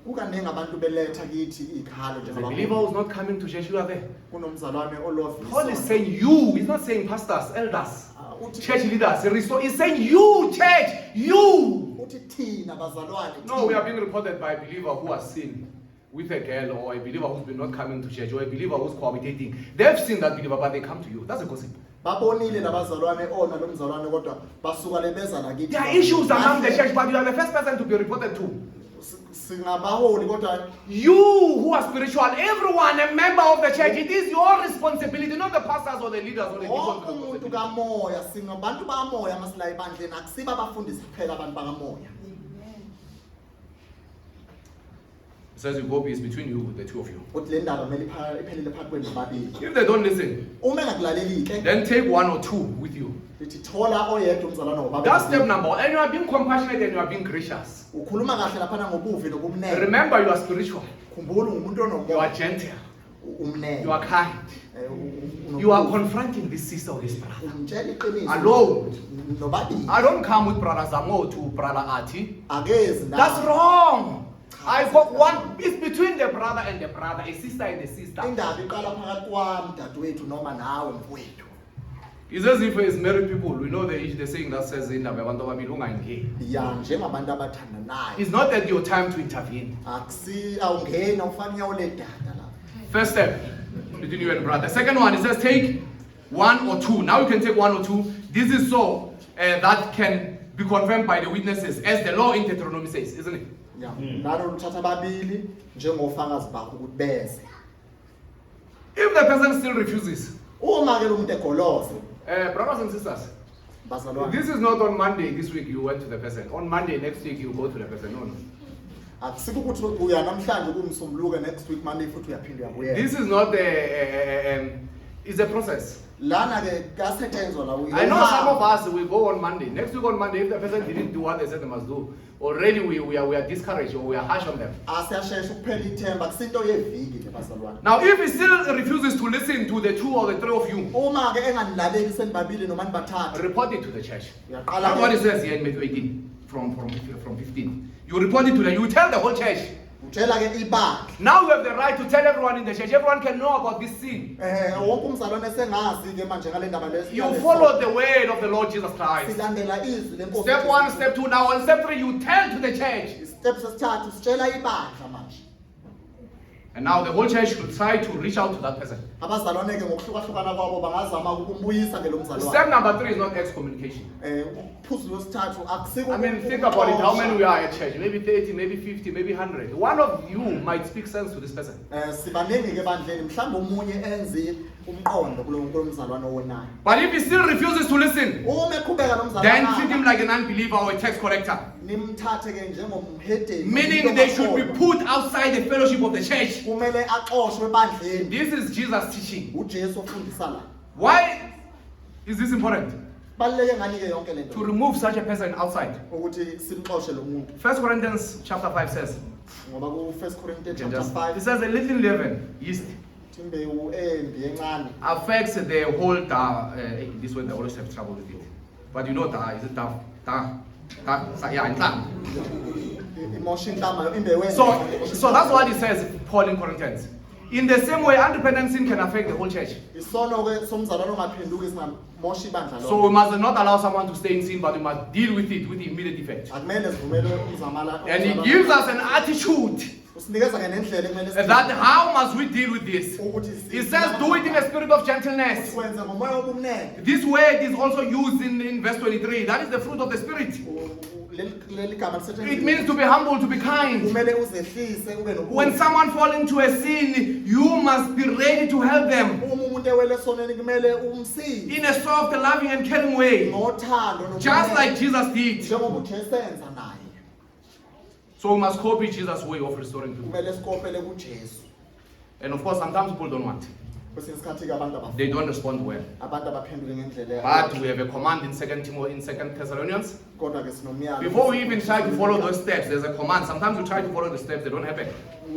Speaker 1: Kukaningi abantu beletha kithi ikhalo
Speaker 2: The believer who's not coming to church, you are there.
Speaker 1: kunomzalwane olovisa.
Speaker 2: Paul is saying you. He's not saying pastors, elders, church leaders. He's saying you, church, you.
Speaker 1: uthi thina bazalwane.
Speaker 2: No, we are being reported by a believer who has sinned with a girl, or a believer who's been not coming to church, or a believer who's cohabitating. They've seen that believer, but they come to you. That's a gossip.
Speaker 1: Babonile labazalwane ona lo mzalwane kodwa basuka lebeza nakithi.
Speaker 2: There are issues among the church, but you are the first person to be reported to.
Speaker 1: Singabaholi kodwa
Speaker 2: You who are spiritual, everyone, a member of the church, it is your responsibility, not the pastors or the leaders or the
Speaker 1: wonke
Speaker 2: deacons.
Speaker 1: umuntu kamoya singabantu bakamoya masila ebandleni akusiba abafundisi kuphela abantu bakamoya.
Speaker 2: It says you go peace between you, the two of you.
Speaker 1: Uthi le ndaba kumele iphelele phakathi kwenu babili.
Speaker 2: If they don't listen,
Speaker 1: Uma engakulaleli-ke
Speaker 2: then take 1 or 2 with you.
Speaker 1: lithi thola oyedwa umzalwane wobabili.
Speaker 2: That's step number 1. And you are being compassionate and you are being gracious.
Speaker 1: Ukhuluma kahle laphana ngobuve nobumnene.
Speaker 2: Remember, you are spiritual.
Speaker 1: Khumbula ungumuntu
Speaker 2: You are
Speaker 1: onomoya
Speaker 2: gentle.
Speaker 1: umnene.
Speaker 2: You are kind. You are confronting this sister or this brother.
Speaker 1: umtshela iqiniso.
Speaker 2: Alone.
Speaker 1: Nobabili.
Speaker 2: I don't come with brother Zamo to brother Ati.
Speaker 1: Akezi
Speaker 2: That's wrong. I got one. It's between the brother and the brother, a sister and a sister.
Speaker 1: Indaba iqala phakathi kwami dadewethu noma nawe mfowethu.
Speaker 2: It's as if it's married people. We know the saying that says in the
Speaker 1: Ya njengabantu abathandanayo.
Speaker 2: It's not at your time to intervene.
Speaker 1: Awungena ufake inyawo ledada la.
Speaker 2: First step between you and brother. The second one, it says take 1 or 2. Now you can take 1 or 2. This is so that can be confirmed by the witnesses, as the law in Deuteronomy says, isn't it?
Speaker 1: Ya. Nalo luthatha ababili njengofakazi bakho ukuthi beze.
Speaker 2: If the person still refuses,
Speaker 1: Uma ke lo muntu egoloze
Speaker 2: brothers and sisters,
Speaker 1: bazalwane.
Speaker 2: this is not on Monday this week you went to the person. On Monday next week you go to the person. No, no.
Speaker 1: Akusikho ukuthi uya namhlanje kumsombuluke next week Monday futhi uyaphinda uyabuyela.
Speaker 2: This is not it's a process.
Speaker 1: Lana ke kasetshenzwa la.
Speaker 2: I know some of us will go on Monday. Next week on Monday, if the person didn't do what they said they must do, already we are discouraged or we are harsh on them.
Speaker 1: Asiyashesha ukuphela ithemba kusinto yeviki le bazalwane.
Speaker 2: Now, if he still refuses to listen to the 2 or the 3 of you,
Speaker 1: Uma ke enganilaleli senibabili noma nibathathu.
Speaker 2: report it to the church.
Speaker 1: Uyaqala
Speaker 2: That's what
Speaker 1: ke
Speaker 2: it says here in Matthew 18 from 15. You report it to them. You tell the whole church.
Speaker 1: utshela ke ibandla
Speaker 2: Now you have the right to tell everyone in the church. Everyone can know about this sin.
Speaker 1: wonke umzalwane esengazi ke manje ngale ndaba
Speaker 2: You follow the word of the Lord Jesus Christ.
Speaker 1: silandela izwi lenkosi
Speaker 2: Step 1, step 2. Now on step 3, you tell to the church.
Speaker 1: step sesithathu sitshela ibandla manje
Speaker 2: And now the whole church will try to reach out to that person.
Speaker 1: abazalwane ke ngokuhlukahlukana kwabo bangazama ukumbuyisa ke lo mzalwane
Speaker 2: Step number 3 is not excommunication.
Speaker 1: uphuzu lwesithathu akusiko
Speaker 2: I mean, think about it. How many we are at church? Maybe 30, maybe 50, maybe 100. One of you might speak sense to this person.
Speaker 1: sibaningi ke bandleni mhlawumbe omunye enze umqondo kulo mzalwane owonayo
Speaker 2: But if he still refuses to listen,
Speaker 1: uma eqhubeka
Speaker 2: then treat
Speaker 1: nomzalwane
Speaker 2: him like an unbeliever or a tax collector.
Speaker 1: nimthathe ke njengomhedeni
Speaker 2: Meaning they should be put outside the fellowship of the church.
Speaker 1: kumele axoshwe ebandleni
Speaker 2: This is Jesus' teaching.
Speaker 1: uJesu ofundisa la
Speaker 2: Why is this important?
Speaker 1: baleke ngani ke yonke
Speaker 2: To
Speaker 1: lento
Speaker 2: remove such a person outside.
Speaker 1: ukuthi simxoshe lo muntu
Speaker 2: 1 Corinthians chapter 5 says,
Speaker 1: ngoba ku 1 Corinthians chapter
Speaker 2: it
Speaker 1: 5
Speaker 2: says a little leaven, yeast,
Speaker 1: imbewu embi encane
Speaker 2: affects the whole da. This one they always have trouble with it. But you know da, is it da? Yeah, in da.
Speaker 1: imosha inhlama imbewu
Speaker 2: So that's what it says, Paul in Corinthians. In the same way, unrepentant sin can affect the whole church.
Speaker 1: isono ke somzalwane ongaphenduki singamosha ibandla
Speaker 2: So we must not allow someone to stay in sin, but we must deal with it with the immediate effect.
Speaker 1: akumele sivumele umzamala
Speaker 2: And he gives us an attitude
Speaker 1: usinikeza ke nendlela ekumele
Speaker 2: that how must we deal with this?
Speaker 1: ukuthi
Speaker 2: He says, do it in a spirit of gentleness.
Speaker 1: kwenza ngomoya wobumnene
Speaker 2: This word is also used in verse 23. That is the fruit of the Spirit.
Speaker 1: leli gama
Speaker 2: It means to be humble, to be kind.
Speaker 1: kumele uzehlise ube
Speaker 2: When someone falls into a sin, you must be ready to help them
Speaker 1: uma umuntu ewele esoneni kumele umsize
Speaker 2: in a soft, loving, and caring way,
Speaker 1: ngothando
Speaker 2: just like Jesus did.
Speaker 1: njengoba uJesu enza naye
Speaker 2: So we must copy Jesus' way of restoring people.
Speaker 1: kumele sikopele kuJesu
Speaker 2: And of course, sometimes people don't want.
Speaker 1: kwesinye isikhathi ke abantu
Speaker 2: They don't respond well.
Speaker 1: abantu abaphendule ngendlela
Speaker 2: But we have a command in 2 Timothy, in 2 Thessalonians.
Speaker 1: kodwa ke sinomyalo
Speaker 2: Before we even try to follow those steps, there's a command. Sometimes we try to follow the steps, they don't happen.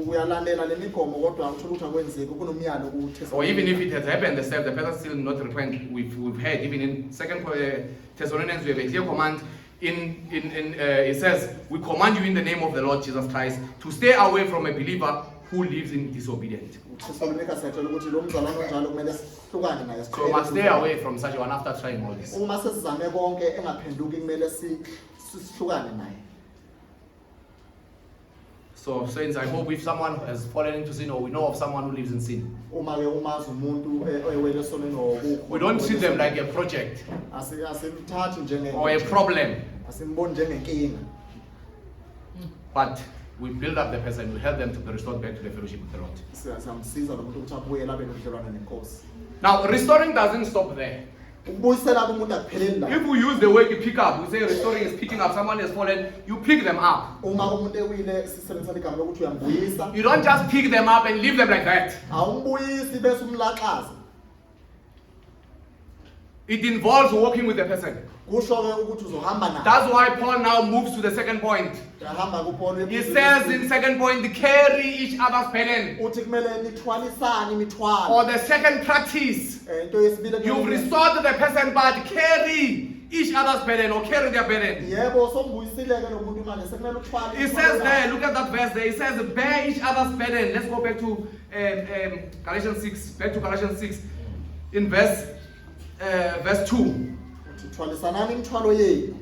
Speaker 1: uyalandela le migomo kodwa uthola ukuthi akwenzeki kunomyalo kuThesalonika
Speaker 2: Or even if it has happened, the step, the person still not repent. We've heard, even in 2 Thessalonians, we have a clear command. It says, we command you in the name of the Lord Jesus Christ to stay away from a believer who lives in disobedience.
Speaker 1: uThesalonika sayithola ukuthi lo mzalwane onjalo kumele sihlukane naye
Speaker 2: So we must stay away from such one after trying all this.
Speaker 1: uma sesizame konke engaphenduki kumele sihlukane naye
Speaker 2: So saints, I hope if someone has fallen into sin or we know of someone who lives in sin,
Speaker 1: uma ke umazi umuntu ewele esoneni wokukho
Speaker 2: we don't treat them like a project
Speaker 1: asimthathi
Speaker 2: or a problem,
Speaker 1: asimboni njengenkinga
Speaker 2: but we build up the person, we help them to be restored back to the fellowship with the Lord.
Speaker 1: siyamsiza lo muntu ukuthi abuyele abe nobudlelwane nenkosi
Speaker 2: Now, restoring doesn't stop there.
Speaker 1: ukubuyisela kumuntu akupheleli la
Speaker 2: If we use the word pick up, we say restoring is picking up, someone has fallen, you pick them up.
Speaker 1: uma umuntu ewile sisebenzisa igama lokuthi uyambuyisa
Speaker 2: You don't just pick them up and leave them like that.
Speaker 1: awumbuyisi bese umlaxaza
Speaker 2: It involves walking with the person.
Speaker 1: kusho ke ukuthi uzohamba naye
Speaker 2: That's why Paul now moves to the second point.
Speaker 1: uyahamba kuPaul
Speaker 2: He says in second point, carry each other's burden.
Speaker 1: uthi kumele nithwalisane imithwalo
Speaker 2: Or the second practice,
Speaker 1: into yesibili
Speaker 2: you've restored the person, but carry each other's burden or carry their burden.
Speaker 1: yebo sombuyisile ke lo muntu manje sekumele uthwale
Speaker 2: It says there, look at that verse there. It says, bear each other's burden. Let's go back to Galatians 6. Back to Galatians 6 in verse 2.
Speaker 1: uthi thwalisanani imithwalo yenu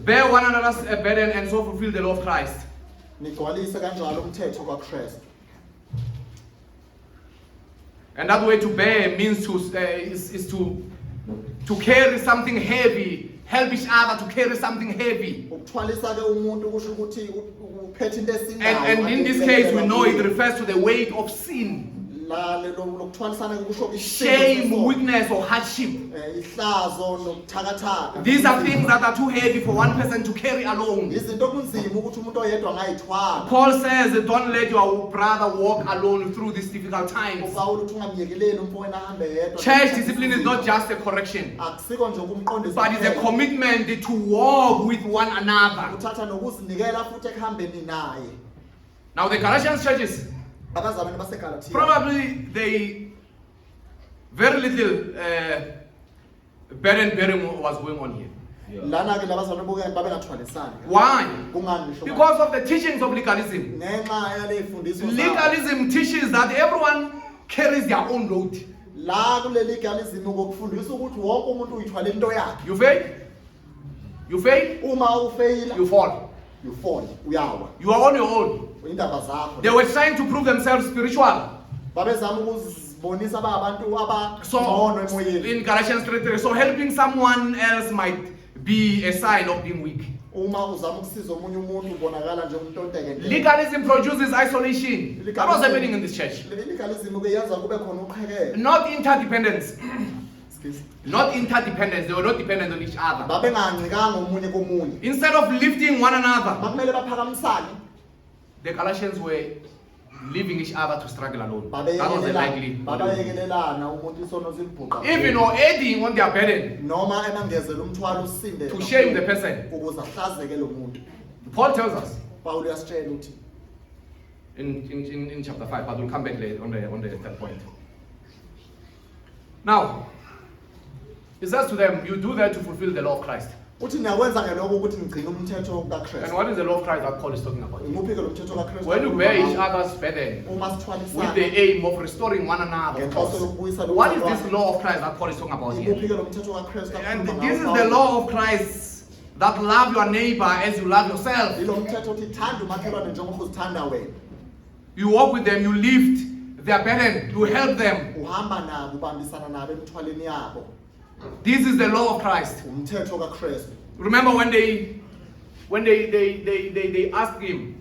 Speaker 2: Bear one another's burden and so fulfill the law of Christ.
Speaker 1: nigcwalise kanjalo umthetho kaKristu
Speaker 2: And that way to bear means is to carry something heavy, help each other to carry something heavy.
Speaker 1: ukuthwalisa ke umuntu kusho ukuthi uphethe into esindayo
Speaker 2: And in this case, we know it refers to the weight of sin,
Speaker 1: la lokuthwalisana kusho
Speaker 2: shame, weakness, or hardship.
Speaker 1: ihlazo nobuthakathaka
Speaker 2: These are things that are too heavy for one person to carry alone.
Speaker 1: izinto okunzima ukuthi umuntu oyedwa angayithwala
Speaker 2: Paul says, don't let your brother walk alone through these difficult times.
Speaker 1: uPaul uthi ungamyekeleli umfowenu ahambe yedwa
Speaker 2: Church discipline is not just a correction,
Speaker 1: akusiko nje ukumqondisa
Speaker 2: but it's a commitment to walk with one another.
Speaker 1: uthatha nokuzinikela futhi ekuhambeni naye
Speaker 2: Now the Galatians churches,
Speaker 1: abazalwane baseGalatia
Speaker 2: probably they very little burden bearing was going on here.
Speaker 1: lana ke labazalwane bokuyena babengathwalisani.
Speaker 2: Why?
Speaker 1: Kungani ngisho?
Speaker 2: Because of the teachings of legalism.
Speaker 1: Ngenxa yalezifundiso zabo.
Speaker 2: Legalism teaches that everyone carries their own load.
Speaker 1: La kule legalism ukufundisa ukuthi wonke umuntu uyithwala into yakhe.
Speaker 2: You fail? You fail?
Speaker 1: Uma ufeyila,
Speaker 2: You fall.
Speaker 1: you fall, uyawa.
Speaker 2: You are on your own.
Speaker 1: Indaba zakho.
Speaker 2: They were trying to prove themselves spiritual.
Speaker 1: Babezama ukuzibonisa abantu
Speaker 2: So,
Speaker 1: abangcono emoyeni.
Speaker 2: in Galatians 3:3, so helping someone else might be a sign of being weak.
Speaker 1: Uma uzama ukusiza omunye umuntu ubonakala njengomuntu ontekenteke.
Speaker 2: Legalism produces isolation. That was happening in this church.
Speaker 1: Legalism ke yenza kube khona uqhekeko.
Speaker 2: Not interdependence.
Speaker 1: Excuse.
Speaker 2: Not interdependence. They were not dependent on each other.
Speaker 1: Babengancikanga omunye komunye.
Speaker 2: Instead of lifting one another,
Speaker 1: Bakumele baphakamisane.
Speaker 2: the Galatians were leaving each other to struggle alone. That was the likely.
Speaker 1: Babayekelelana umuntu isono simbhuqa.
Speaker 2: Even or adding on their burden
Speaker 1: Noma emangezela umthwalo usinde.
Speaker 2: to shame the person.
Speaker 1: Ukuze ahlazeke lo muntu.
Speaker 2: Paul tells us
Speaker 1: Paul uyasitshela uthi
Speaker 2: in chapter 5, but we'll come back later on the third point. Now, he says to them, you do that to fulfill the law of Christ.
Speaker 1: uthi niyakwenza ke lokho ukuthi ngigcine umthetho
Speaker 2: And
Speaker 1: kaKristu.
Speaker 2: what is the law of Christ that Paul is talking about?
Speaker 1: Ngimuphi ke lo mthetho kaKristu?
Speaker 2: When you bear each other's burden
Speaker 1: Uma
Speaker 2: with
Speaker 1: sithwalisana.
Speaker 2: the aim of restoring one another. Of
Speaker 1: Ngenhloso
Speaker 2: course.
Speaker 1: yokubuyisa lo
Speaker 2: What is
Speaker 1: mthetho
Speaker 2: this law of Christ that Paul is talking about
Speaker 1: Ngimuphi
Speaker 2: here?
Speaker 1: ke lo mthetho kaKristu?
Speaker 2: And
Speaker 1: akhuluma
Speaker 2: this is
Speaker 1: ngawo
Speaker 2: the
Speaker 1: Paul?
Speaker 2: law of Christ that love your neighbor as you love yourself.
Speaker 1: Ilo mthetho uthi thanda umakhelwane njengoba uzithanda wena.
Speaker 2: You walk with them, you lift their burden, you help them.
Speaker 1: Uhamba nabo ubambisana nabo emthwaleni yabo.
Speaker 2: This is the law of Christ.
Speaker 1: Umthetho kaKristu.
Speaker 2: Remember when they asked him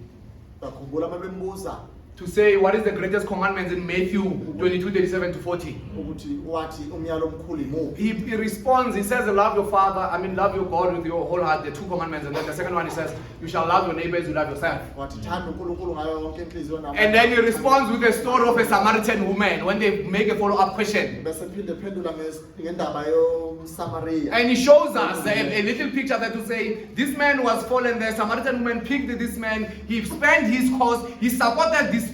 Speaker 1: Bakhumbula mabembuza
Speaker 2: to say what is the greatest commandment in Matthew 22:37 to 40.
Speaker 1: ukuthi wathi umyalo omkhulu imuphi.
Speaker 2: He responds, he says, love your father, love your God with your whole heart, the two commandments. And then the second one he says, you shall love your neighbor as you love yourself.
Speaker 1: Wathi thanda uNkulunkulu ngayo yonke inhliziyo nami.
Speaker 2: And then he responds with the story of a Samaritan woman when they make a follow-up question.
Speaker 1: Bese phinde phendula ngendaba yoMsamaria.
Speaker 2: And he shows us a little picture that to say, this man was fallen, the Samaritan woman picked this man, he spent his cost, he supported this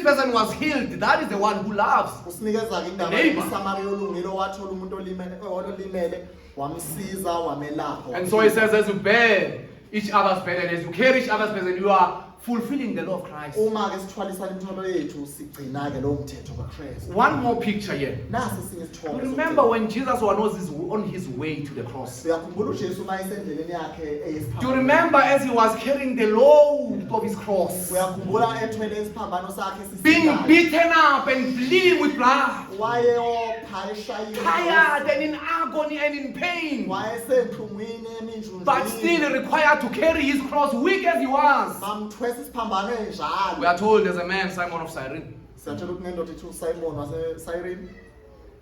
Speaker 2: person was healed. That is the one who loves.
Speaker 1: Usinikeza ke indaba
Speaker 2: Neighbor.
Speaker 1: yoMsamaria olungile owathola umuntu olimele wamsiza wamelapha.
Speaker 2: And so he says, as you bear each other's burden, as you carry each other's burden, you are fulfilling the law of Christ.
Speaker 1: Uma ke sithwalisana imithwalo yethu sigcina ke lo mthetho kaKristu.
Speaker 2: One more picture here.
Speaker 1: Nasi sinye isithombe.
Speaker 2: Remember when Jesus was on his way to the cross.
Speaker 1: Uyakhumbula uJesu uma esendleleni yakhe eyisiphambano.
Speaker 2: Do you remember as he was carrying the load of his cross,
Speaker 1: Uyakhumbula ethwele isiphambano sakhe
Speaker 2: being
Speaker 1: sisikayo.
Speaker 2: beaten up and bleeding with blood,
Speaker 1: Wayeyopha eshayiwe.
Speaker 2: tired and in agony and in pain,
Speaker 1: Wayesenhlungwini eminjunjini.
Speaker 2: but still required to carry his cross, weak as he was.
Speaker 1: Bamthwesa isiphambano enjalo.
Speaker 2: We are told there's a man, Simon of Cyrene,
Speaker 1: Siyatshela ukuthi kunendoda ethu Simon waseCyrene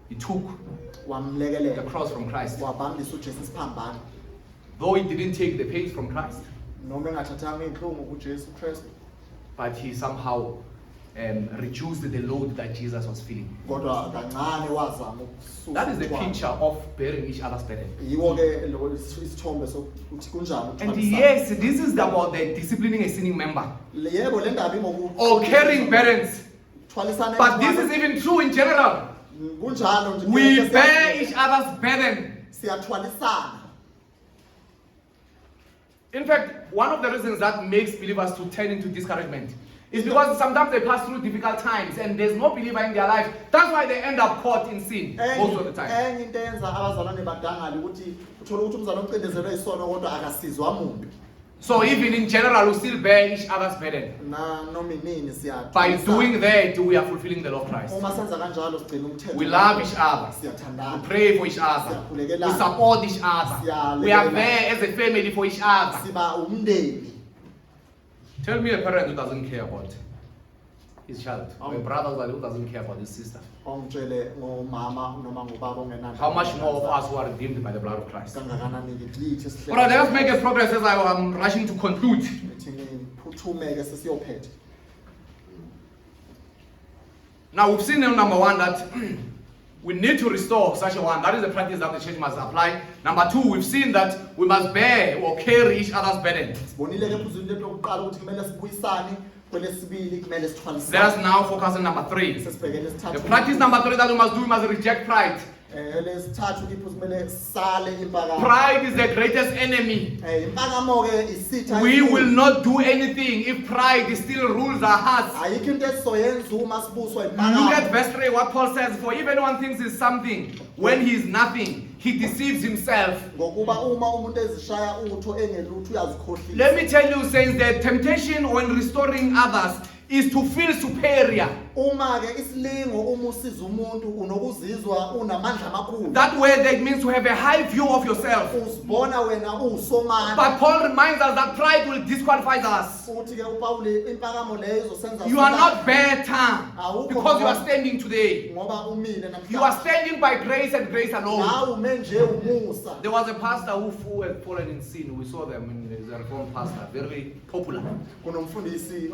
Speaker 2: he took the
Speaker 1: wamlekelela.
Speaker 2: cross from Christ.
Speaker 1: Wabambisa uJesu isiphambano.
Speaker 2: Though he didn't take the pains from Christ,
Speaker 1: Noma engathathanga inhlungu kuJesu Kristu.
Speaker 2: but he somehow reduced the load that Jesus was feeling.
Speaker 1: Kodwa kancane wazama ukususa.
Speaker 2: That is the
Speaker 1: umthwalo.
Speaker 2: picture of bearing each other's burden.
Speaker 1: Yiwo ke lo isithombe sokuthi kunjani
Speaker 2: And
Speaker 1: ukuthwalisana.
Speaker 2: yes, this is about the disciplining a sinning member
Speaker 1: Yebo le ndaba ingoku
Speaker 2: or carrying burdens.
Speaker 1: thwalisana.
Speaker 2: But this is even true in general.
Speaker 1: kunjalo nje.
Speaker 2: We bear each other's burden.
Speaker 1: Siyathwalisana.
Speaker 2: In fact, one of the reasons that makes believers to turn into discouragement is because sometimes they pass through difficult times and there's no believer in their life. That's why they end up caught in sin most of the time.
Speaker 1: Enye into eyenza abazalwane badangale ukuthi uthola ukuthi umzalwane ucindezelwe isono kodwa akasizwa muntu.
Speaker 2: So even in general, we still bear each other's burden.
Speaker 1: Na noma inini
Speaker 2: By
Speaker 1: siyathwalisana.
Speaker 2: doing that, we are fulfilling the law of Christ.
Speaker 1: Uma senza kanjalo sigcina umthetho.
Speaker 2: We love each other. We
Speaker 1: Siyathandana.
Speaker 2: pray for each other. We support each other. We are there as a family for each other.
Speaker 1: Siba umndeni.
Speaker 2: Tell me a parent who doesn't care about his child, or a brother who doesn't care about his sister.
Speaker 1: Ongitshele ngomama noma ngobaba ongenani.
Speaker 2: How much more of us who are redeemed by the blood of Christ?
Speaker 1: Kangakanani ngithi sihle.
Speaker 2: Alright, let us make a progress as I am rushing to conclude.
Speaker 1: Ngithi ngiphuthume ke sesiyophetha.
Speaker 2: Now we've seen number one that we need to restore such a one. That is the practice that the church must apply. Number two, we've seen that we must bear or carry each other's burden.
Speaker 1: Sibonile ke phuzweni lethu lokuqala ukuthi kumele sibuyisane, kwelesibili kumele sithwalisane.
Speaker 2: Let us now focus on number three.
Speaker 1: Sesibhekele
Speaker 2: The
Speaker 1: sithathu.
Speaker 2: practice number three that we must do, we must reject pride.
Speaker 1: Lesithathu iphuzu kumele sale impakamo.
Speaker 2: Pride is the greatest enemy.
Speaker 1: Impakamo ke isitha.
Speaker 2: We will not do anything if pride still rules our hearts.
Speaker 1: Ayikho into esizoyenza uma sibuswa
Speaker 2: Look
Speaker 1: impakamo.
Speaker 2: at verse 3, what Paul says, for if anyone thinks he's something, when he is nothing, he deceives himself.
Speaker 1: Ngokuba uma umuntu ezishaya utho engelutho uyazikhohlisa.
Speaker 2: Let me tell you, saints, the temptation when restoring others is to feel superior.
Speaker 1: Uma ke isilingo uma usiza umuntu unokuzizwa unamandla amakhulu.
Speaker 2: That way that means to have a high view of yourself.
Speaker 1: Uzibona wena usomandla.
Speaker 2: But Paul reminds us that pride will disqualify us.
Speaker 1: Uthi ke uPaul impakamo leyo izosenza
Speaker 2: You are not better because you are standing today.
Speaker 1: ngoba umile namhlanje.
Speaker 2: You are standing by grace and grace alone.
Speaker 1: Nawe ume nje umusa.
Speaker 2: There was a pastor who had fallen in sin. We saw them in the Reformed pastor, very popular.
Speaker 1: Kunomfundisi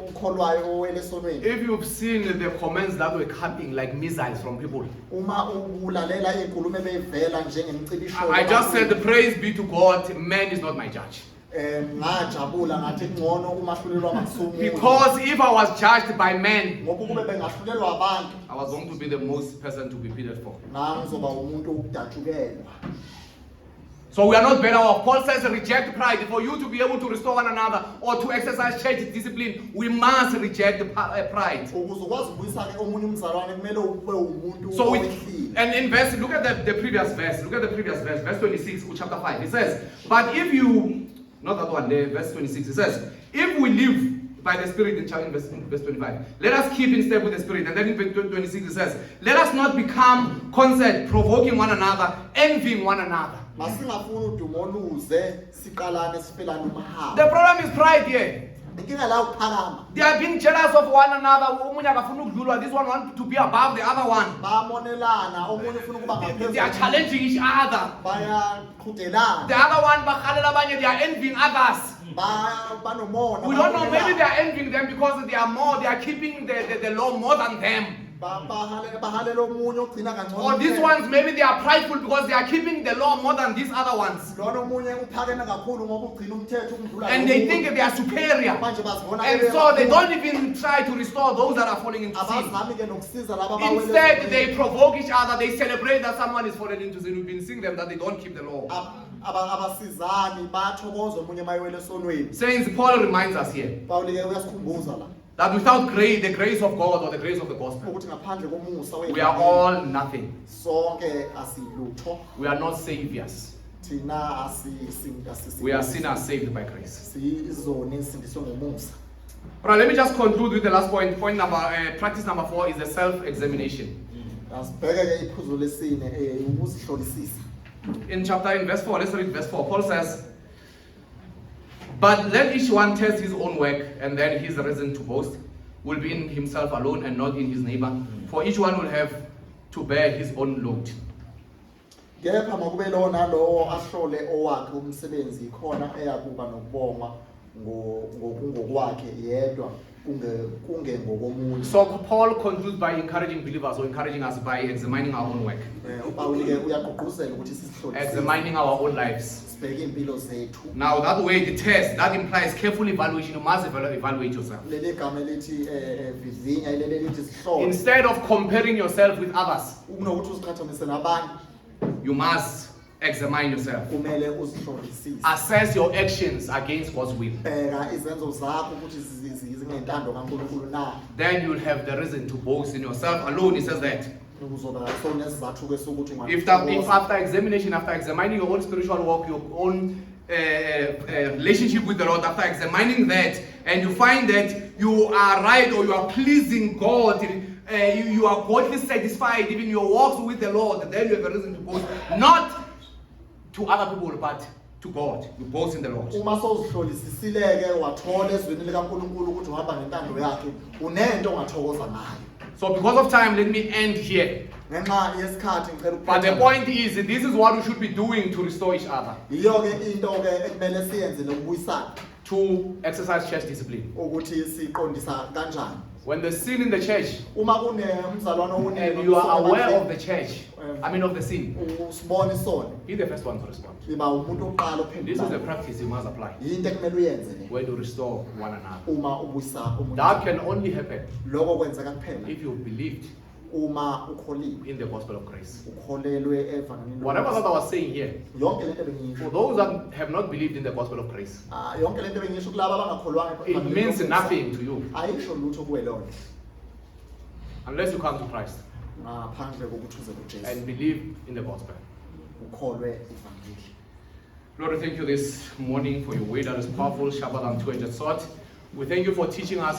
Speaker 1: ukholwayo owelesonweni.
Speaker 2: If you've seen the comments that were coming like missiles from people,
Speaker 1: Uma ulalela inkulumo ebeyivela njengemcibisho.
Speaker 2: I just said, praise be to God, man is not my judge.
Speaker 1: Ngajabula ngathi ngcono umahlulelwa makusumu.
Speaker 2: Because if I was judged by men,
Speaker 1: Ngoba kube bengahlulelwa abantu,
Speaker 2: I was going to be the most person to be pleaded for.
Speaker 1: ngizoba umuntu ukudatshukelwa.
Speaker 2: So we are not better off. Paul says reject pride. For you to be able to restore one another or to exercise church discipline, we must reject pride.
Speaker 1: Ukuze ukwazi ukubuyisa ke omunye umzalwane kumele ube umuntu
Speaker 2: So
Speaker 1: owehlile.
Speaker 2: and in verse, look at the previous verse. Look at the previous verse, verse 26 of chapter 5. It says, but if you, not that one, verse 26, it says, if we live by the Spirit in verse 25, let us keep in step with the Spirit. And then in verse 26 it says, let us not become concerned, provoking one another, envying one another.
Speaker 1: Masingafuni udumo oluze siqalane sifelane umahamba.
Speaker 2: The problem is pride here.
Speaker 1: Inkinga la ukuphakama.
Speaker 2: They are being jealous of one another. Omunye akafuna ukudlulwa. This one wants to be above the other one.
Speaker 1: Bamonelana omunye ufuna ukuba ngaphezulu.
Speaker 2: They are challenging each other.
Speaker 1: Bayaqhudelana.
Speaker 2: The other one, bakhalela abanye, they are envying others.
Speaker 1: Banomona.
Speaker 2: We don't know, maybe they are envying them because they are more, they are keeping the law more than them.
Speaker 1: Bahalela omunye ogcina kangcono.
Speaker 2: Or these ones, maybe they are prideful because they are keeping the law more than these other ones.
Speaker 1: Lona omunye uphakeme kakhulu ngoba ugcina umthetho ukudlula.
Speaker 2: And they think they are superior.
Speaker 1: Manje bazibona
Speaker 2: And so they don't even try to restore those that are falling into sin.
Speaker 1: abazami ke nokusiza laba abawele.
Speaker 2: Instead, they provoke each other. They celebrate that someone is fallen into sin. We've been seeing them that they don't keep the law.
Speaker 1: Abasizani bathokoza omunye mayewele sonweni.
Speaker 2: Saints, Paul reminds us here
Speaker 1: Paul ke uyasikhumbuza la.
Speaker 2: that without grace, the grace of God or the grace of the gospel,
Speaker 1: Ukuthi ngaphandle komusa
Speaker 2: we are all nothing.
Speaker 1: sonke asilutho.
Speaker 2: We are not saviors.
Speaker 1: Thina
Speaker 2: We are sinners saved by grace.
Speaker 1: sizoni sindiswe ngomusa.
Speaker 2: All right, let me just conclude with the last point. Point number, practice number 4 is the self-examination.
Speaker 1: Asibheke ke iphuzu lesine ukuzihlolisisa.
Speaker 2: In verse 4, let's read verse 4. Paul says, but let each one test his own work, and then his reason to boast will be in himself alone and not in his neighbor. For each one will have to bear his own load.
Speaker 1: Kepha makube lo nalowo ahlole owakhe umsebenzi khona eyakuba nokubonga ngokwakhe yedwa kunge ngokomunye.
Speaker 2: So Paul concludes by encouraging believers or encouraging us by examining our own work,
Speaker 1: uPaul ke uyaqhuquzela ukuthi sisihlolisise.
Speaker 2: examining our own lives.
Speaker 1: Sibheke impilo zethu.
Speaker 2: Now that way, the test, that implies careful evaluation. You must evaluate yourself.
Speaker 1: Leli gama elithi vivinya ileli lithi sihlole.
Speaker 2: Instead of comparing yourself with others,
Speaker 1: Ukunokuthi uziqhathanise nabantu
Speaker 2: you must examine yourself.
Speaker 1: kumele uzihlolisise.
Speaker 2: Assess your actions against God's will.
Speaker 1: Bheka izenzo zakho ukuthi zingentando kaNkulunkulu na.
Speaker 2: Then you'll have the reason to boast in yourself alone. He says that.
Speaker 1: Uzoba kusona nesizathu ke sokuthi
Speaker 2: If after examination, after examining your own spiritual walk, your own relationship with the Lord, after examining that, and you find that you are right or you are pleasing God, you are godly satisfied, even your walks with the Lord, then you have a reason to boast, not to other people, but to God. You boast in the Lord.
Speaker 1: Uma sozihlolisisile ke wathola ezweni likaNkulunkulu ukuthi uhamba ngentando yakhe unento ongathokoza ngayo.
Speaker 2: So because of time, let me end here.
Speaker 1: Ngenxa yesikhathi ngicela
Speaker 2: But the
Speaker 1: ukuphetha.
Speaker 2: point is, this is what we should be doing to restore each other,
Speaker 1: Iyo ke into ke ekumele siyenze lokubuyisana
Speaker 2: to exercise church discipline.
Speaker 1: ukuthi siqondisa kanjani.
Speaker 2: When there's sin in the church,
Speaker 1: Uma kunemzalwane
Speaker 2: and you are aware of the church, of the sin,
Speaker 1: usibona isono.
Speaker 2: be the first one to respond.
Speaker 1: Iba umuntu oqala
Speaker 2: This is the
Speaker 1: ophendulayo.
Speaker 2: practice you must apply
Speaker 1: Into ekumele uyenze le
Speaker 2: when you restore one another.
Speaker 1: uma ubuyisa umuntu.
Speaker 2: That can only happen
Speaker 1: Lokho kwenzeka kuphela
Speaker 2: if you've believed
Speaker 1: uma ukholiwe
Speaker 2: in the gospel of grace.
Speaker 1: ukholelwe evangelini
Speaker 2: Whatever that I was saying here,
Speaker 1: yonke lento bengisho
Speaker 2: for those that have not believed in the gospel of grace,
Speaker 1: yonke lento bengisho kulabo abangakholwanga
Speaker 2: it means nothing to you
Speaker 1: ayisho lutho kuwe lonke
Speaker 2: unless you come to Christ
Speaker 1: ngaphandle kokuthi uze kuJesu
Speaker 2: and believe in the gospel.
Speaker 1: ukholwe ivangeli.
Speaker 2: Lord, we thank you this morning for your word that is powerful, sharper than two-edged sword. We thank you for teaching us